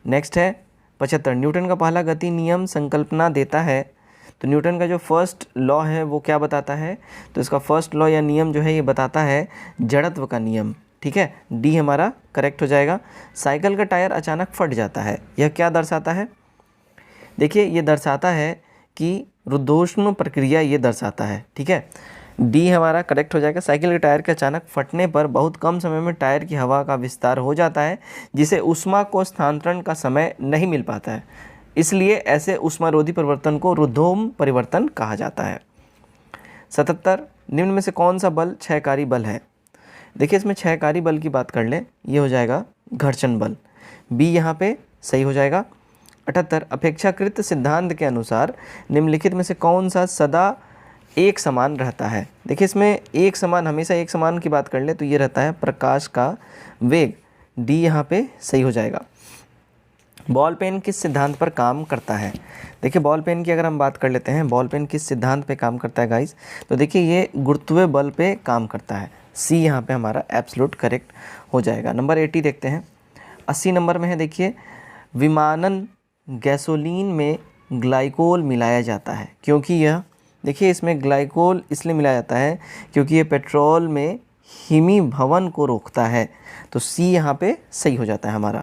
नेक्स्ट है 75, न्यूटन का पहला गति नियम संकल्पना देता है, तो न्यूटन का जो फर्स्ट लॉ है वो क्या बताता है, तो इसका फर्स्ट लॉ या नियम जो है ये बताता है जड़त्व का नियम, ठीक है, डी हमारा करेक्ट हो जाएगा। साइकिल का टायर अचानक फट जाता है, यह क्या दर्शाता है। देखिए ये दर्शाता है कि रुद्धोष्म प्रक्रिया ये दर्शाता है, ठीक है, डी हमारा करेक्ट हो जाएगा। साइकिल के टायर के अचानक फटने पर बहुत कम समय में टायर की हवा का विस्तार हो जाता है, जिसे ऊष्मा को स्थानांतरण का समय नहीं मिल पाता है, इसलिए ऐसे ऊष्मारोधी परिवर्तन को रुद्धोष्म परिवर्तन कहा जाता है। 77, निम्न में से कौन सा बल क्षयकारी बल है। देखिए इसमें क्षयकारी बल की बात कर लें, ये हो जाएगा घर्षण बल, बी यहाँ पे सही हो जाएगा। 78, अपेक्षाकृत सिद्धांत के अनुसार निम्नलिखित में से कौन सा सदा एक समान रहता है। देखिए इसमें एक समान, हमेशा एक समान की बात कर ले तो ये रहता है प्रकाश का वेग, डी यहाँ पे सही हो जाएगा। बॉल पेन किस सिद्धांत पर काम करता है। देखिए बॉल पेन की अगर हम बात कर लेते हैं, बॉल पेन किस सिद्धांत पे काम करता है गाइस, तो देखिए ये गुरुत्वीय बल पे काम करता है, सी यहाँ पे हमारा एब्सोल्यूट करेक्ट हो जाएगा। नंबर 80 देखते हैं। 80 नंबर में है देखिए विमानन गैसोलीन में ग्लाइकोल मिलाया जाता है, क्योंकि यह देखिए इसमें ग्लाइकोल इसलिए मिलाया जाता है क्योंकि ये पेट्रोल में हिमीभवन को रोकता है, तो सी यहाँ पे सही हो जाता है हमारा।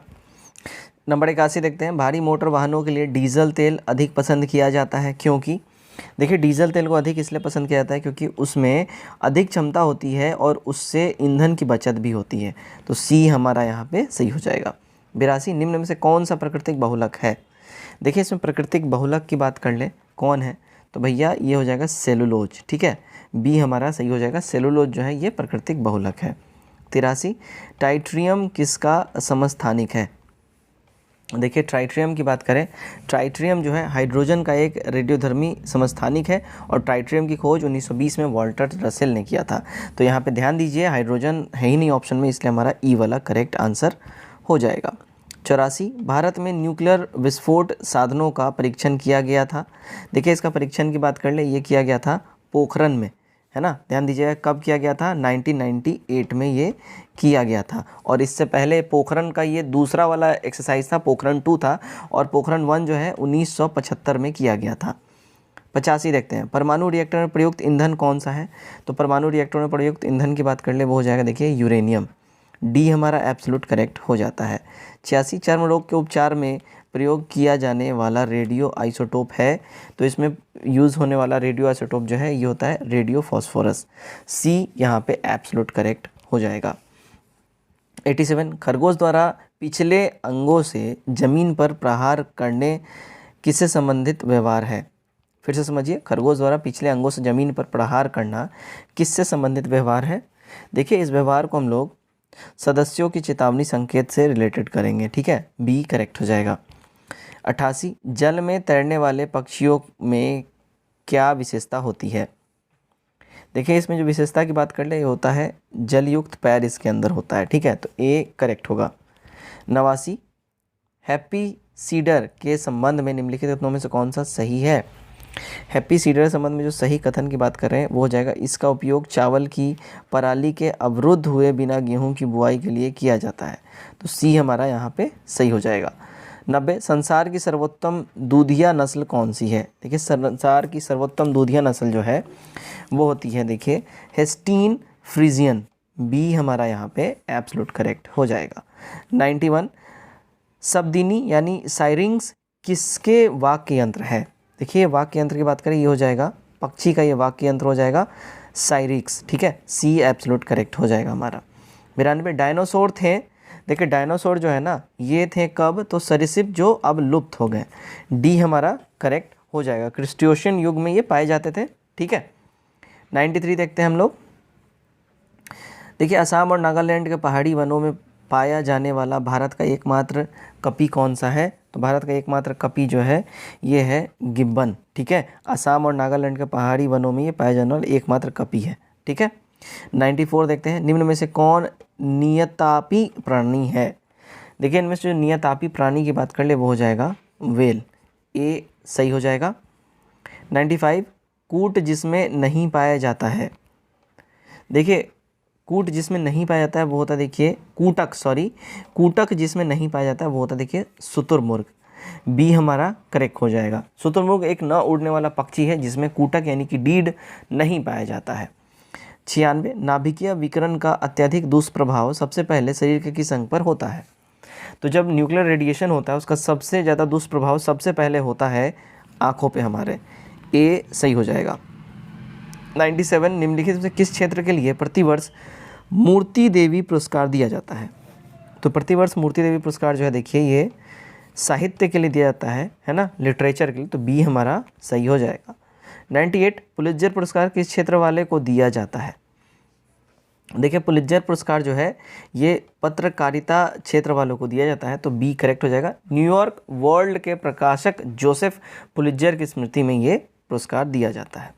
नंबर 81 देखते हैं। भारी मोटर वाहनों के लिए डीजल तेल अधिक पसंद किया जाता है, क्योंकि देखिए डीजल तेल को अधिक इसलिए पसंद किया जाता है क्योंकि उसमें अधिक क्षमता होती है और उससे ईंधन की बचत भी होती है। तो सी हमारा यहाँ पे सही हो जाएगा। 82 निम्न में से कौन सा प्राकृतिक बहुलक है? देखिए इसमें प्राकृतिक बहुलक की बात कर ले, कौन है? तो भैया ये हो जाएगा सेलुलोज, ठीक है। बी हमारा सही हो जाएगा, सेलुलोज जो है ये प्राकृतिक बहुलक है। 83 टाइट्रियम किसका समस्थानिक है? देखिए ट्राइट्रियम की बात करें, ट्राइट्रियम जो है हाइड्रोजन का एक रेडियोधर्मी समस्थानिक है और ट्राइट्रियम की खोज 1920 में वॉल्टर रसेल ने किया था। तो यहाँ पे ध्यान दीजिए हाइड्रोजन है ही नहीं ऑप्शन में, इसलिए हमारा ई वाला करेक्ट आंसर हो जाएगा। 84 भारत में न्यूक्लियर विस्फोट साधनों का परीक्षण किया गया था। देखिए इसका परीक्षण की बात कर ले, ये किया गया था पोखरण में, है ना। ध्यान दीजिएगा कब किया गया था? 1998 में ये किया गया था। और इससे पहले पोखरण का ये दूसरा वाला एक्सरसाइज था, पोखरण 2 था, और पोखरण 1 जो है 1975 में किया गया था। 85 देखते हैं परमाणु रिएक्टर में प्रयुक्त ईंधन कौन सा है? तो परमाणु रिएक्टर में प्रयुक्त ईंधन की बात कर ले, वो हो जाएगा देखिए यूरेनियम। डी हमारा एब्सोल्यूट करेक्ट हो जाता है। 86 चर्म रोग के उपचार में प्रयोग किया जाने वाला रेडियो आइसोटोप है। तो इसमें यूज़ होने वाला रेडियो आइसोटोप जो है ये होता है रेडियो फास्फोरस। सी यहाँ पे एब्सोल्यूट करेक्ट हो जाएगा। 87 खरगोश द्वारा पिछले अंगों से जमीन पर प्रहार करने किससे संबंधित व्यवहार है? फिर से समझिए, खरगोश द्वारा पिछले अंगों से जमीन पर प्रहार करना किससे संबंधित व्यवहार है? देखिए इस व्यवहार को हम लोग सदस्यों की चेतावनी संकेत से रिलेटेड करेंगे, ठीक है। बी करेक्ट हो जाएगा। 88 जल में तैरने वाले पक्षियों में क्या विशेषता होती है? देखिए इसमें जो विशेषता की बात कर ले, ये होता है जलयुक्त पैर इसके अंदर होता है, ठीक है। तो ए करेक्ट होगा। 89 हैप्पी सीडर के संबंध में निम्नलिखित कथनों में से कौन सा सही है? हैप्पी सीडर संबंध में जो सही कथन की बात कर रहे हैं वो हो जाएगा इसका उपयोग चावल की पराली के अवरुद्ध हुए बिना गेहूं की बुआई के लिए किया जाता है। तो सी हमारा यहाँ पे सही हो जाएगा। 90 संसार की सर्वोत्तम दूधिया नस्ल कौन सी है? देखिए संसार की सर्वोत्तम दूधिया नस्ल जो है वो होती है देखिए हेस्टीन फ्रीजियन। बी हमारा यहाँ पे एब्सोल्यूट करेक्ट हो जाएगा। 91 शब्दिनी यानी साइरिंग्स किसके वाक्य यंत्र है? देखिए वाक्य यंत्र की बात करें, ये हो जाएगा पक्षी का, ये वाक्य यंत्र हो जाएगा साइरिक्स, ठीक है। सी एब्सोल्यूट करेक्ट हो जाएगा हमारा। 92 डायनासोर थे। देखिए डायनासोर जो है ना ये थे कब? तो सरीसृप जो अब लुप्त हो गए। डी हमारा करेक्ट हो जाएगा, क्रिस्टियोशियन युग में ये पाए जाते थे, ठीक है। 93 देखते हैं हम लोग। देखिए असम और नागालैंड के पहाड़ी वनों में पाया जाने वाला भारत का एकमात्र कपी कौन सा है? तो भारत का एकमात्र कपी जो है ये है गिब्बन, ठीक है। असम और नागालैंड के पहाड़ी वनों में ये पाया जाने वाला एकमात्र कपी है, ठीक है। 94 देखते हैं निम्न में से कौन नियतापी प्राणी है? देखिए इनमें से जो नियतापी प्राणी की बात कर ले वो हो जाएगा व्हेल। ए सही हो जाएगा। 95 कूट जिसमें नहीं पाया जाता है। देखिए कूट जिसमें नहीं पाया जाता है वो होता है देखिए कूटक जिसमें नहीं पाया जाता है वो होता है देखिए शुतुरमुर्ग। बी हमारा करेक्ट हो जाएगा। शुतुरमुर्ग एक न उड़ने वाला पक्षी है जिसमें कूटक यानी कि डीड नहीं पाया जाता है। 96 नाभिकीय विकिरण का अत्यधिक दुष्प्रभाव सबसे पहले शरीर के किस अंग पर होता है? तो जब न्यूक्लियर रेडिएशन होता है उसका सबसे ज़्यादा दुष्प्रभाव सबसे पहले होता है आँखों पे हमारे। ए सही हो जाएगा। 97 निम्नलिखित में से किस क्षेत्र के लिए प्रतिवर्ष मूर्ति देवी पुरस्कार दिया जाता है? तो प्रतिवर्ष मूर्ति देवी पुरस्कार जो है देखिए ये साहित्य के लिए दिया जाता है ना, लिटरेचर के लिए। तो बी हमारा सही हो जाएगा। 98 पुलित्जर पुरस्कार किस क्षेत्र वाले को दिया जाता है? देखिए पुलित्जर पुरस्कार जो है ये पत्रकारिता क्षेत्र वालों को दिया जाता है। तो बी करेक्ट हो जाएगा। न्यूयॉर्क वर्ल्ड के प्रकाशक जोसेफ पुलित्जर की स्मृति में ये पुरस्कार दिया जाता है।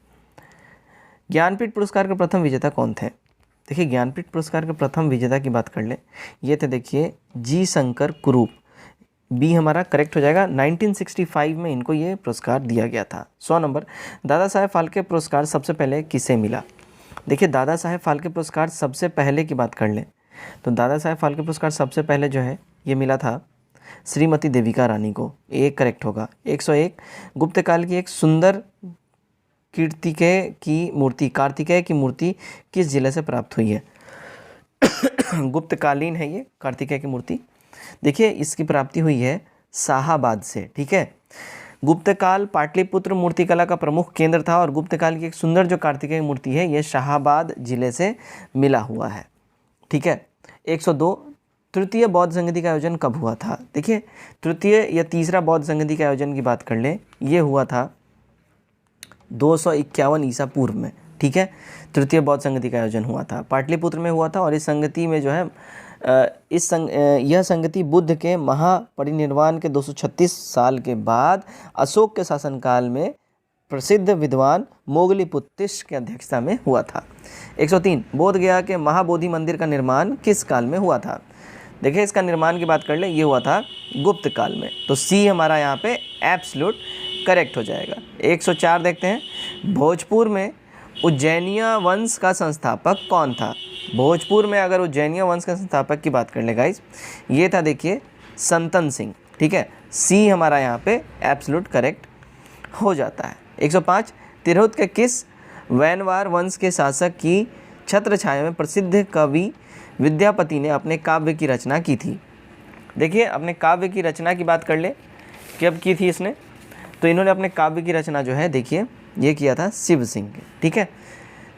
ज्ञानपीठ पुरस्कार के प्रथम विजेता कौन थे? देखिए ज्ञानपीठ पुरस्कार के प्रथम विजेता की बात कर ले, ये थे देखिए जी शंकर कुरूप। बी हमारा करेक्ट हो जाएगा। 1965 में इनको ये पुरस्कार दिया गया था। 100 नंबर दादा साहेब फाल्के पुरस्कार सबसे पहले किसे मिला? देखिए दादा साहेब फाल्के पुरस्कार सबसे पहले की बात कर लें तो दादा साहेब फाल्के पुरस्कार सबसे पहले जो है ये मिला था श्रीमती देविका रानी को। ए करेक्ट होगा। 101 गुप्त काल की एक सुंदर कार्तिकेय की मूर्ति किस जिले से प्राप्त हुई है? गुप्तकालीन है ये कार्तिकेय की मूर्ति। देखिए इसकी प्राप्ति हुई है शाहाबाद से, ठीक है। गुप्तकाल पाटलिपुत्र मूर्तिकला का प्रमुख केंद्र था और गुप्तकाल की एक सुंदर जो कार्तिकेय मूर्ति है ये शाहाबाद जिले से मिला हुआ है। ठीक है। 102 तृतीय बौद्ध संगति का आयोजन कब हुआ था? देखिए तृतीय या तीसरा बौद्ध संगति के आयोजन की बात कर ले, ये हुआ था 251 ईसा पूर्व में। ठीक है, तृतीय बौद्ध संगति का आयोजन हुआ था, पाटलिपुत्र में हुआ था। और इस संगति में जो है यह संगति बुद्ध के महापरिनिर्वाण के 236 साल के बाद अशोक के शासनकाल में प्रसिद्ध विद्वान मोगलीपुत्तिश की अध्यक्षता में हुआ था। 103 बोध गया के महाबोधि मंदिर का निर्माण किस काल में हुआ था? देखिए इसका निर्माण की बात कर ले, ये हुआ था गुप्त काल में, तो सी हमारा यहाँ पे एब्सोल्यूट करेक्ट हो जाएगा। 104 देखते हैं, भोजपुर में उज्जैनिया वंश का संस्थापक कौन था? भोजपुर में अगर उज्जैनिया वंश का संस्थापक की बात कर ले गाइस, ये था देखिए संतन सिंह। ठीक है, सी हमारा यहाँ पे एब्सोल्यूट करेक्ट हो जाता है। 105 तिरहुत के किस वैनवार वंश के शासक की छत्र छाया में प्रसिद्ध कवि विद्यापति ने अपने काव्य की रचना की थी? देखिए अपने काव्य की रचना की बात कर ले, कब की थी इसने? तो इन्होंने अपने काव्य की रचना जो है देखिए ये किया था शिव सिंह। ठीक है,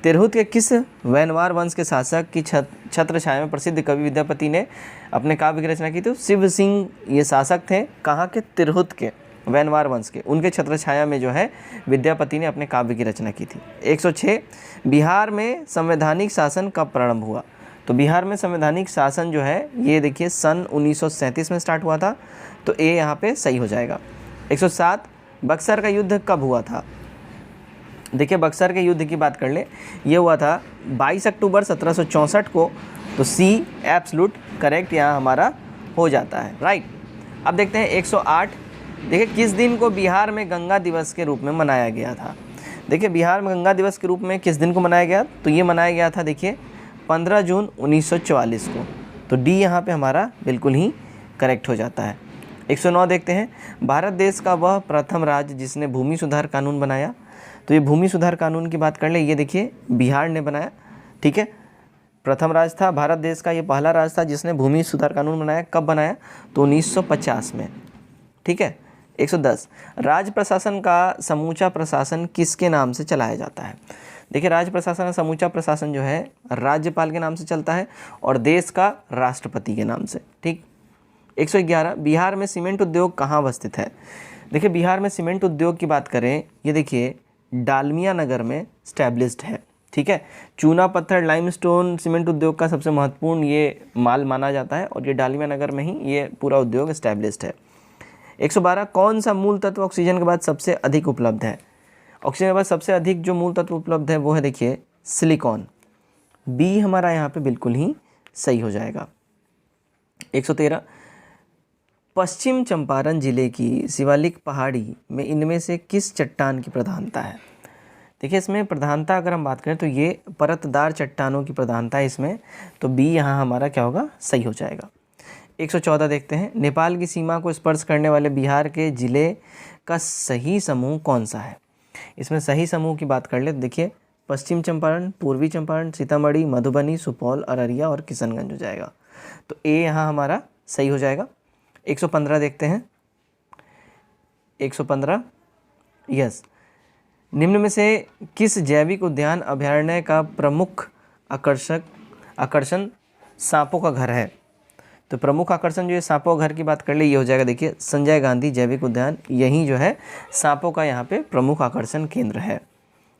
तिरहुत के किस वैनवार वंश के शासक की छत्र छाया में प्रसिद्ध कवि विद्यापति ने अपने काव्य की रचना की थी? शिव सिंह ये शासक थे, कहाँ के? तिरहुत के, वैनवार वंश के। उनके छत्र छाया में जो है विद्यापति ने अपने काव्य की रचना की थी। 106 बिहार में संवैधानिक शासन कब प्रारंभ हुआ? तो बिहार में संवैधानिक शासन जो है ये देखिए सन 1937 में स्टार्ट हुआ था, तो ए यहाँ पे सही हो जाएगा। 107 बक्सर का युद्ध कब हुआ था? देखिए बक्सर के युद्ध की बात कर ले, ये हुआ था 22 अक्टूबर 1764 को, तो सी एब्सोल्यूट करेक्ट यहाँ हमारा हो जाता है। राइट, अब देखते हैं 108। देखिए किस दिन को बिहार में गंगा दिवस के रूप में मनाया गया था? देखिए बिहार में गंगा दिवस के रूप में किस दिन को मनाया गया? तो ये मनाया गया था देखिए 15 जून 1944 को, तो डी यहाँ पे हमारा बिल्कुल ही करेक्ट हो जाता है। 109 देखते हैं, भारत देश का वह प्रथम राज्य जिसने भूमि सुधार कानून बनाया? तो ये भूमि सुधार कानून की बात कर ले, ये देखिए बिहार ने बनाया। ठीक है, प्रथम राज्य था भारत देश का, ये पहला राज्य था जिसने भूमि सुधार कानून बनाया। कब बनाया? तो 1950 में। ठीक है। 110 राज्य प्रशासन का समूचा प्रशासन किसके नाम से चलाया जाता है? देखिए राज्य प्रशासन का समूचा प्रशासन जो है राज्यपाल के नाम से चलता है और देश का राष्ट्रपति के नाम से। ठीक। 111 बिहार में सीमेंट उद्योग कहाँ अवस्थित है? देखिए बिहार में सीमेंट उद्योग की बात करें, ये देखिए डालमिया नगर में स्टैब्लिश्ड है। ठीक है, चूना पत्थर लाइमस्टोन सीमेंट उद्योग का सबसे महत्वपूर्ण ये माल माना जाता है और ये डालमिया नगर में ही ये पूरा उद्योग स्टैब्लिश्ड है। 112 कौन सा मूल तत्व ऑक्सीजन के बाद सबसे अधिक उपलब्ध है? ऑक्सीजन के बाद सबसे अधिक जो मूल तत्व उपलब्ध है वो है देखिए सिलिकॉन। बी हमारा यहाँ पे बिल्कुल ही सही हो जाएगा। 113 पश्चिम चंपारण जिले की शिवालिक पहाड़ी में इनमें से किस चट्टान की प्रधानता है? देखिए इसमें प्रधानता अगर हम बात करें तो ये परतदार चट्टानों की प्रधानता है इसमें, तो बी यहाँ हमारा क्या होगा? सही हो जाएगा। 114 देखते हैं, नेपाल की सीमा को स्पर्श करने वाले बिहार के जिले का सही समूह कौन सा है? इसमें सही समूह की बात कर ले, देखिए पश्चिम चंपारण, पूर्वी चंपारण, सीतामढ़ी, मधुबनी, सुपौल, अररिया और किशनगंज हो जाएगा, तो ए यहाँ हमारा सही हो जाएगा। 115 देखते हैं, 115 यस, निम्न में से किस जैविक उद्यान अभयारण्य का प्रमुख आकर्षण सांपों का घर है? तो प्रमुख आकर्षण जो है सांपों का घर की बात कर ले, ये हो जाएगा देखिए संजय गांधी जैविक उद्यान, यही जो है सांपों का यहाँ पे प्रमुख आकर्षण केंद्र है।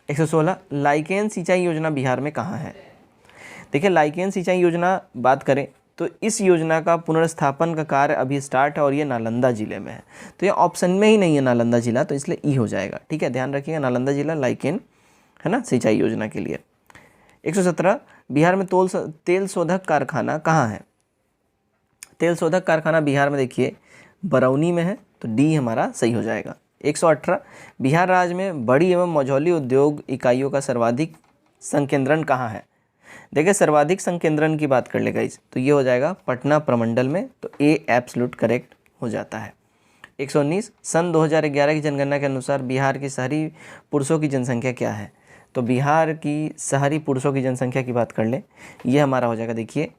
116 लाइकेन सिंचाई योजना बिहार में कहाँ है? देखिए लाइकेन सिंचाई योजना बात करें तो इस योजना का पुनर्स्थापन का कार्य अभी स्टार्ट है और ये नालंदा जिले में है, तो ये ऑप्शन में ही नहीं है नालंदा जिला, तो इसलिए ई हो जाएगा। ठीक है, ध्यान रखिएगा नालंदा जिला लाइकेन है ना सिंचाई योजना के लिए। 117 बिहार में तेल शोधक कारखाना कहाँ है? तेल शोधक कारखाना बिहार में देखिए बरौनी में है, तो डी हमारा सही हो जाएगा। 118 बिहार राज्य में बड़ी एवं मझौली उद्योग इकाइयों का सर्वाधिक संकेंद्रण कहाँ है? देखिए सर्वाधिक संकेंद्रण की बात कर ले गाइस, तो ये हो जाएगा पटना प्रमंडल में, तो ए एब्सोल्यूट करेक्ट हो जाता है। 119 सन 2011 की जनगणना के अनुसार बिहार की शहरी पुरुषों की जनसंख्या क्या है? तो बिहार की शहरी पुरुषों की जनसंख्या की बात कर ले, ये हमारा हो जाएगा देखिए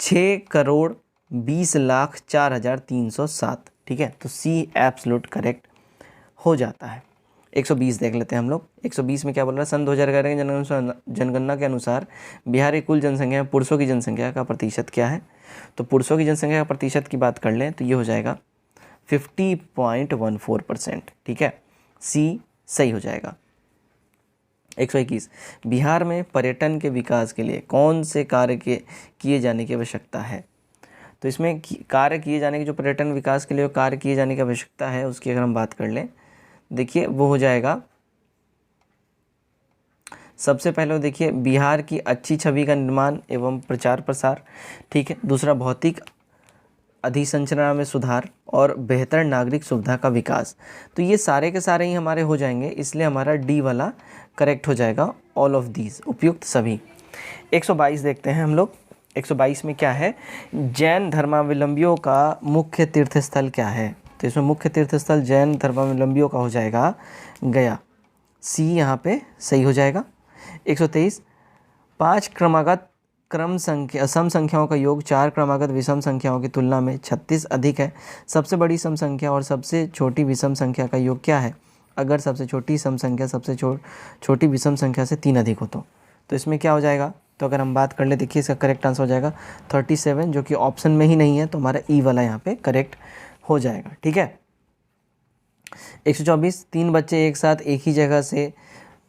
6,20,04,307। ठीक है, तो सी एब्सोल्यूट करेक्ट हो जाता है। 120 देख लेते हैं हम लोग। 120 में क्या बोल रहा है, सन 2011 की जनगणना के अनुसार बिहार की कुल जनसंख्या में पुरुषों की जनसंख्या का प्रतिशत क्या है। तो पुरुषों की जनसंख्या का प्रतिशत की बात कर लें तो ये हो जाएगा 50.14%। ठीक है, सी सही हो जाएगा। 121 बिहार में पर्यटन के विकास के लिए कौन से कार्य किए जाने की आवश्यकता है। तो इसमें कार्य किए जाने की, जो पर्यटन विकास के लिए कार्य किए जाने की आवश्यकता है उसकी अगर हम बात कर लें, देखिए वो हो जाएगा, सबसे पहले देखिए बिहार की अच्छी छवि का निर्माण एवं प्रचार प्रसार। ठीक है, दूसरा भौतिक अधिसंरचना में सुधार और बेहतर नागरिक सुविधा का विकास। तो ये सारे के सारे ही हमारे हो जाएंगे, इसलिए हमारा डी वाला करेक्ट हो जाएगा, ऑल ऑफ दीज, उपयुक्त सभी। 122 देखते हैं हम लोग। 122 में क्या है, जैन धर्मावलंबियों का मुख्य तीर्थस्थल क्या है। तो इसमें मुख्य तीर्थस्थल जैन धर्मावलंबियों का हो जाएगा गया, सी यहाँ पे सही हो जाएगा। 123 5 क्रमागत सम संख्याओं का योग 4 क्रमागत विषम संख्याओं की तुलना में 36 अधिक है। सबसे बड़ी सम संख्या और सबसे छोटी विषम संख्या का योग क्या है अगर सबसे छोटी सम संख्या सबसे छोटी विषम संख्या से 3 अधिक हो तो इसमें क्या हो जाएगा। तो अगर हम बात कर ले, देखिए इसका करेक्ट आंसर हो जाएगा 37, जो कि ऑप्शन में ही नहीं है, तो हमारा ई वाला यहाँ पे करेक्ट हो जाएगा। ठीक है, 124 3 बच्चे एक साथ एक ही जगह से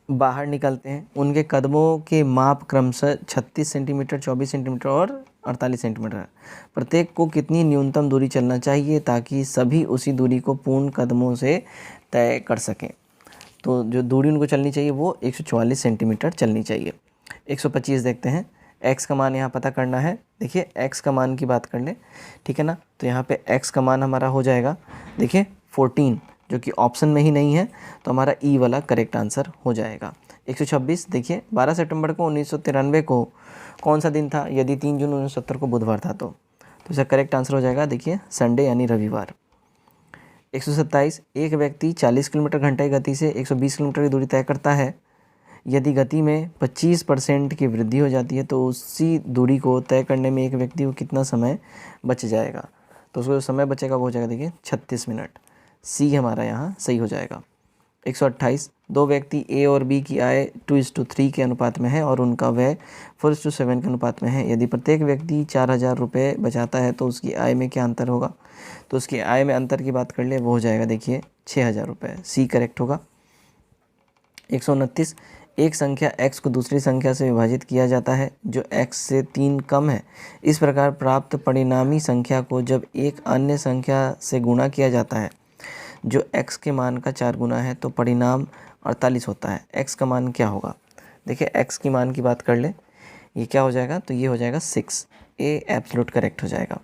बाहर निकलते हैं, उनके कदमों के माप क्रमशः 36 सेंटीमीटर, 24 सेंटीमीटर और 48 सेंटीमीटर है। प्रत्येक को कितनी न्यूनतम दूरी चलना चाहिए ताकि सभी उसी दूरी को पूर्ण कदमों से तय कर सकें। तो जो दूरी उनको चलनी चाहिए वो 144 सेंटीमीटर चलनी चाहिए। 125 देखते हैं, x का मान यहाँ पता करना है। देखिए x का मान की बात कर लें, ठीक है ना, तो यहाँ पे x का मान हमारा हो जाएगा, देखिए 14, जो कि ऑप्शन में ही नहीं है, तो हमारा ई वाला करेक्ट आंसर हो जाएगा। 126 देखिए 12 सितंबर को 1993 को कौन सा दिन था, यदि 3 जून 1970 को बुधवार था तो इसका करेक्ट आंसर हो जाएगा, देखिए संडे यानी रविवार। 127 एक व्यक्ति 40 किलोमीटर घंटे की गति से 120 किलोमीटर की दूरी तय करता है, यदि गति में 25% की वृद्धि हो जाती है तो उसी दूरी को तय करने में एक व्यक्ति को कितना समय बच जाएगा। तो उसको जो समय बचेगा वो हो जाएगा, देखिए 36 मिनट, सी हमारा यहाँ सही हो जाएगा। 128 दो व्यक्ति ए और बी की आय 2:3 के अनुपात में है और उनका व्यय 4:7 के अनुपात में है। यदि प्रत्येक व्यक्ति 4000 रुपये बचाता है तो उसकी आय में क्या अंतर होगा। तो उसकी आय में अंतर की बात कर ले, वो हो जाएगा देखिए 6000 रुपये, सी करेक्ट होगा। 129 एक संख्या x को दूसरी संख्या से विभाजित किया जाता है जो x से 3 कम है। इस प्रकार प्राप्त परिणामी संख्या को जब एक अन्य संख्या से गुणा किया जाता है जो x के मान का 4 गुना है तो परिणाम 48 होता है। x का मान क्या होगा, देखिए x की मान की बात कर ले, ये क्या हो जाएगा, तो ये हो जाएगा 6, ए एब्सोल्यूट करेक्ट हो जाएगा।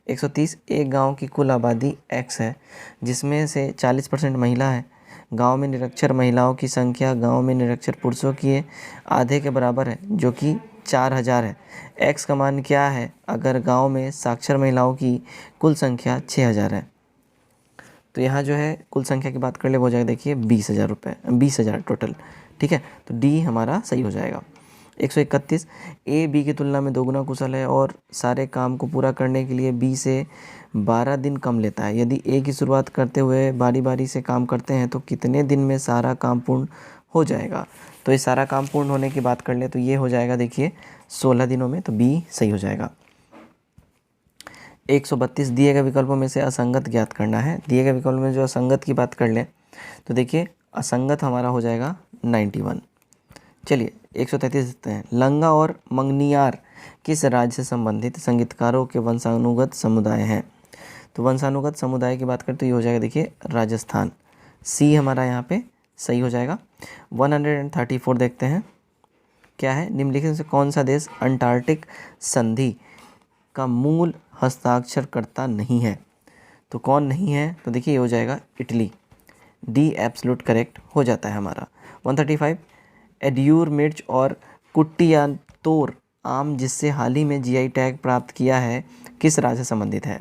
130 एक गांव की कुल आबादी x है जिसमें से 40% महिला है। गांव में निरक्षर महिलाओं की संख्या गांव में निरक्षर पुरुषों की आधे के बराबर है जो कि 4000 है। x का मान क्या है अगर गांव में साक्षर महिलाओं की कुल संख्या 6000 है। तो यहाँ जो है कुल संख्या की बात कर ले, वो हो जाएगा देखिए 20,000 रुपये, 20,000 टोटल। ठीक है, तो डी हमारा सही हो जाएगा। 131 ए बी की तुलना में 2 गुना कुशल है और सारे काम को पूरा करने के लिए बी से 12 दिन कम लेता है। यदि ए की शुरुआत करते हुए बारी बारी से काम करते हैं तो कितने दिन में सारा काम पूर्ण हो जाएगा। तो ये सारा काम पूर्ण होने की बात कर ले तो ये हो जाएगा देखिए 16 दिनों में, तो बी सही हो जाएगा। 132 दिए गए विकल्पों में से असंगत ज्ञात करना है। दिए गए विकल्प में जो असंगत की बात कर लें तो देखिए असंगत हमारा हो जाएगा 91। चलिए 133 देखते हैं, लंगा और मंगनियार किस राज्य से संबंधित संगीतकारों के वंशानुगत समुदाय हैं। तो वंशानुगत समुदाय की बात करते तो ये हो जाएगा देखिए राजस्थान, सी हमारा यहाँ पे सही हो जाएगा। 134 देखते हैं, क्या है, निम्नलिखित में से कौन सा देश अंटार्कटिक संधि का मूल हस्ताक्षरकर्ता नहीं है। तो कौन नहीं है, तो देखिए ये हो जाएगा इटली, डी एब्सोल्यूट करेक्ट हो जाता है हमारा। 135 एड्यूर मिर्च और कुट्टियातोर आम जिससे हाल ही में जीआई टैग प्राप्त किया है किस राज्य से संबंधित है।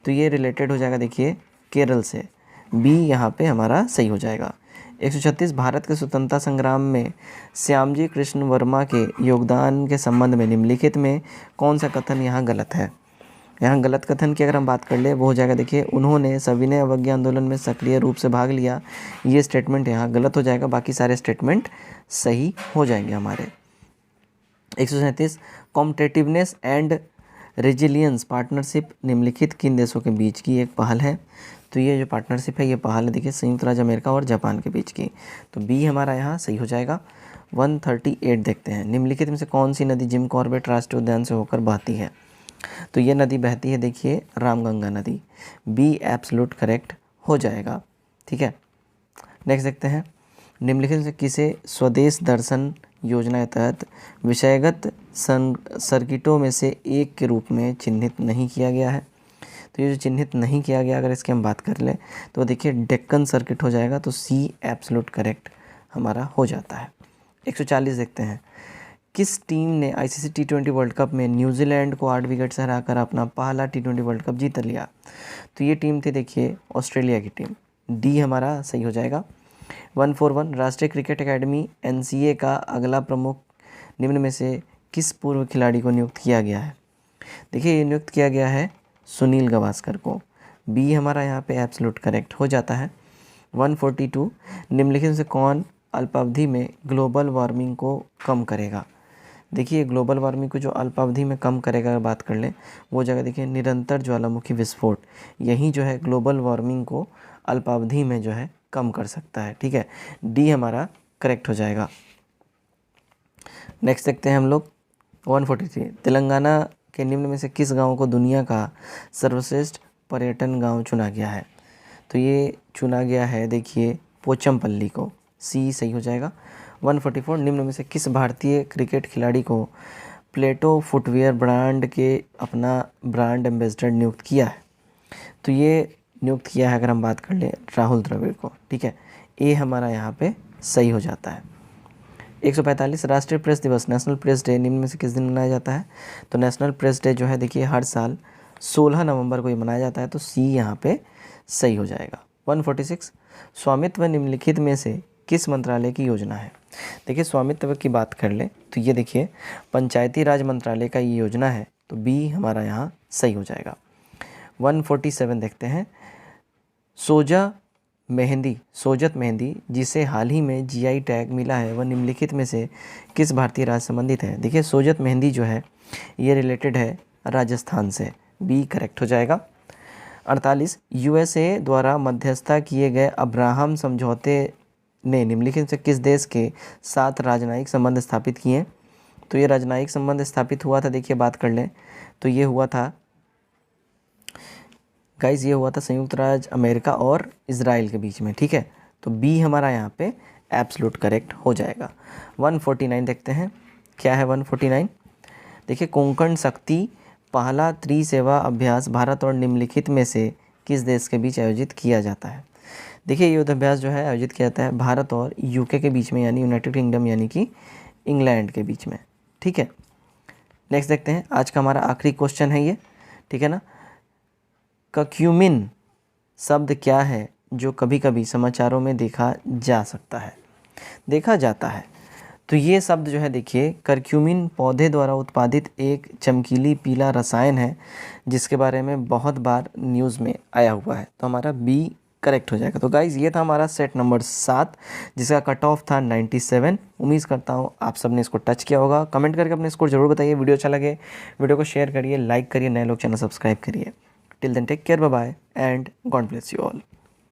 तो ये रिलेटेड हो जाएगा देखिए केरल से, बी यहाँ पे हमारा सही हो जाएगा। 136 भारत के स्वतंत्रता संग्राम में श्यामजी कृष्ण वर्मा के योगदान के संबंध में निम्नलिखित में कौन सा कथन यहाँ गलत है। यहाँ गलत कथन की अगर हम बात कर ले वो हो जाएगा, देखिए उन्होंने सविनय अवज्ञा आंदोलन में सक्रिय रूप से भाग लिया, ये स्टेटमेंट यहाँ गलत हो जाएगा, बाकी सारे स्टेटमेंट सही हो जाएंगे हमारे। 137 कॉम्पिटिटिवनेस एंड रेजिलियंस पार्टनरशिप निम्नलिखित किन देशों के बीच की एक पहल है? तो ये जो पार्टनरशिप है ये पहल है देखिए संयुक्त राज्य अमेरिका और जापान के बीच की, तो बी हमारा यहाँ सही हो जाएगा। 138 देखते हैं, निम्नलिखित में से कौन सी नदी जिम कॉर्बेट राष्ट्रीय उद्यान से होकर बहती है? तो ये नदी बहती है देखिए रामगंगा नदी, बी एब्सोल्यूट करेक्ट हो जाएगा। ठीक है, नेक्स्ट देखते हैं, निम्नलिखित में से किसे स्वदेश दर्शन योजना के तहत विषयगत सर्किटों में से एक के रूप में चिन्हित नहीं किया गया है? तो ये जो चिन्हित नहीं किया गया अगर इसकी हम बात कर लें तो देखिए डेक्कन सर्किट हो जाएगा, तो सी एब्सोल्यूट करेक्ट हमारा हो जाता है। 140 देखते हैं, किस टीम ने आईसीसी टी20 वर्ल्ड कप में न्यूजीलैंड को 8 विकेट से हराकर अपना पहला टी20 वर्ल्ड कप जीत लिया? तो ये टीम थी देखिए ऑस्ट्रेलिया की टीम, डी हमारा सही हो जाएगा। 141 राष्ट्रीय क्रिकेट एकेडमी एनसीए का अगला प्रमुख निम्न में से किस पूर्व खिलाड़ी को नियुक्त किया गया है? देखिए ये नियुक्त किया गया है सुनील गावस्कर को, बी हमारा यहाँ पे एब्सोल्यूट करेक्ट हो जाता है। 142 निम्नलिखित में से कौन अल्पावधि में ग्लोबल वार्मिंग को कम करेगा? देखिए ग्लोबल वार्मिंग को जो अल्पावधि में कम करेगा अगर बात कर लें वो जगह देखिए निरंतर ज्वालामुखी विस्फोट, यही जो है ग्लोबल वार्मिंग को अल्पावधि में जो है कम कर सकता है। ठीक है, डी हमारा करेक्ट हो जाएगा। नेक्स्ट देखते हैं हम लोग 143 तेलंगाना के निम्न में से किस गांव को दुनिया का सर्वश्रेष्ठ पर्यटन गांव चुना गया है? तो ये चुना गया है देखिए पोचमपल्ली को, सी सही हो जाएगा। 144 निम्न में से किस भारतीय क्रिकेट खिलाड़ी को प्लेटो फुटवियर ब्रांड के अपना ब्रांड एम्बेसडर नियुक्त किया है? तो ये नियुक्त किया है अगर हम बात कर लें राहुल द्रविड़ को। ठीक है, ए हमारा यहाँ पे सही हो जाता है। 145 राष्ट्रीय प्रेस दिवस नेशनल प्रेस डे निम्न में से किस दिन मनाया जाता है? तो नेशनल प्रेस डे जो है देखिए हर साल 16 नवंबर को ये मनाया जाता है, तो सी यहाँ पे सही हो जाएगा। 146 स्वामित्व निम्नलिखित में से किस मंत्रालय की योजना है? देखिए स्वामित्व की बात कर ले तो ये देखिए पंचायती राज मंत्रालय का ये योजना है, तो बी हमारा यहाँ सही हो जाएगा। 147 देखते हैं, सोजत मेहंदी जिसे हाल ही में जीआई टैग मिला है वह निम्नलिखित में से किस भारतीय राज्य संबंधित है? देखिए सोजत मेहंदी जो है ये रिलेटेड है राजस्थान से, बी करेक्ट हो जाएगा। 48 यूएसए द्वारा मध्यस्थता किए गए अब्राहम समझौते ने निम्नलिखित से किस देश के साथ राजनयिक संबंध स्थापित किए? तो ये राजनयिक संबंध स्थापित हुआ था, देखिए बात कर लें तो ये हुआ था गाइज, ये हुआ था संयुक्त राज्य अमेरिका और इजराइल के बीच में। ठीक है, तो बी हमारा यहाँ पे एब्सोल्यूट करेक्ट हो जाएगा। 149 देखते हैं, क्या है 149? देखिए कोंकण शक्ति पहला त्रिसेवा अभ्यास भारत और निम्नलिखित में से किस देश के बीच आयोजित किया जाता है? देखिए युद्ध अभ्यास जो है आयोजित किया जाता है भारत और यूके के बीच में, यानी यूनाइटेड किंगडम यानी कि इंग्लैंड के बीच में। ठीक है, नेक्स्ट देखते हैं, आज का हमारा आखिरी क्वेश्चन है ये। ठीक है ना, कर्क्यूमिन शब्द क्या है जो कभी कभी समाचारों में देखा जाता है? तो ये शब्द जो है देखिए कर्क्यूमिन पौधे द्वारा उत्पादित एक चमकीली पीला रसायन है जिसके बारे में बहुत बार न्यूज़ में आया हुआ है, तो हमारा बी करेक्ट हो जाएगा। तो गाइज़ ये था हमारा सेट नंबर 7 जिसका कट ऑफ था 97। उम्मीद करता हूँ आप सबने इसको टच किया होगा। कमेंट करके अपने स्कोर जरूर बताइए। वीडियो अच्छा लगे वीडियो को शेयर करिए, लाइक करिए, नए लोग चैनल सब्सक्राइब करिए। Till then take care, bye bye and God bless you all.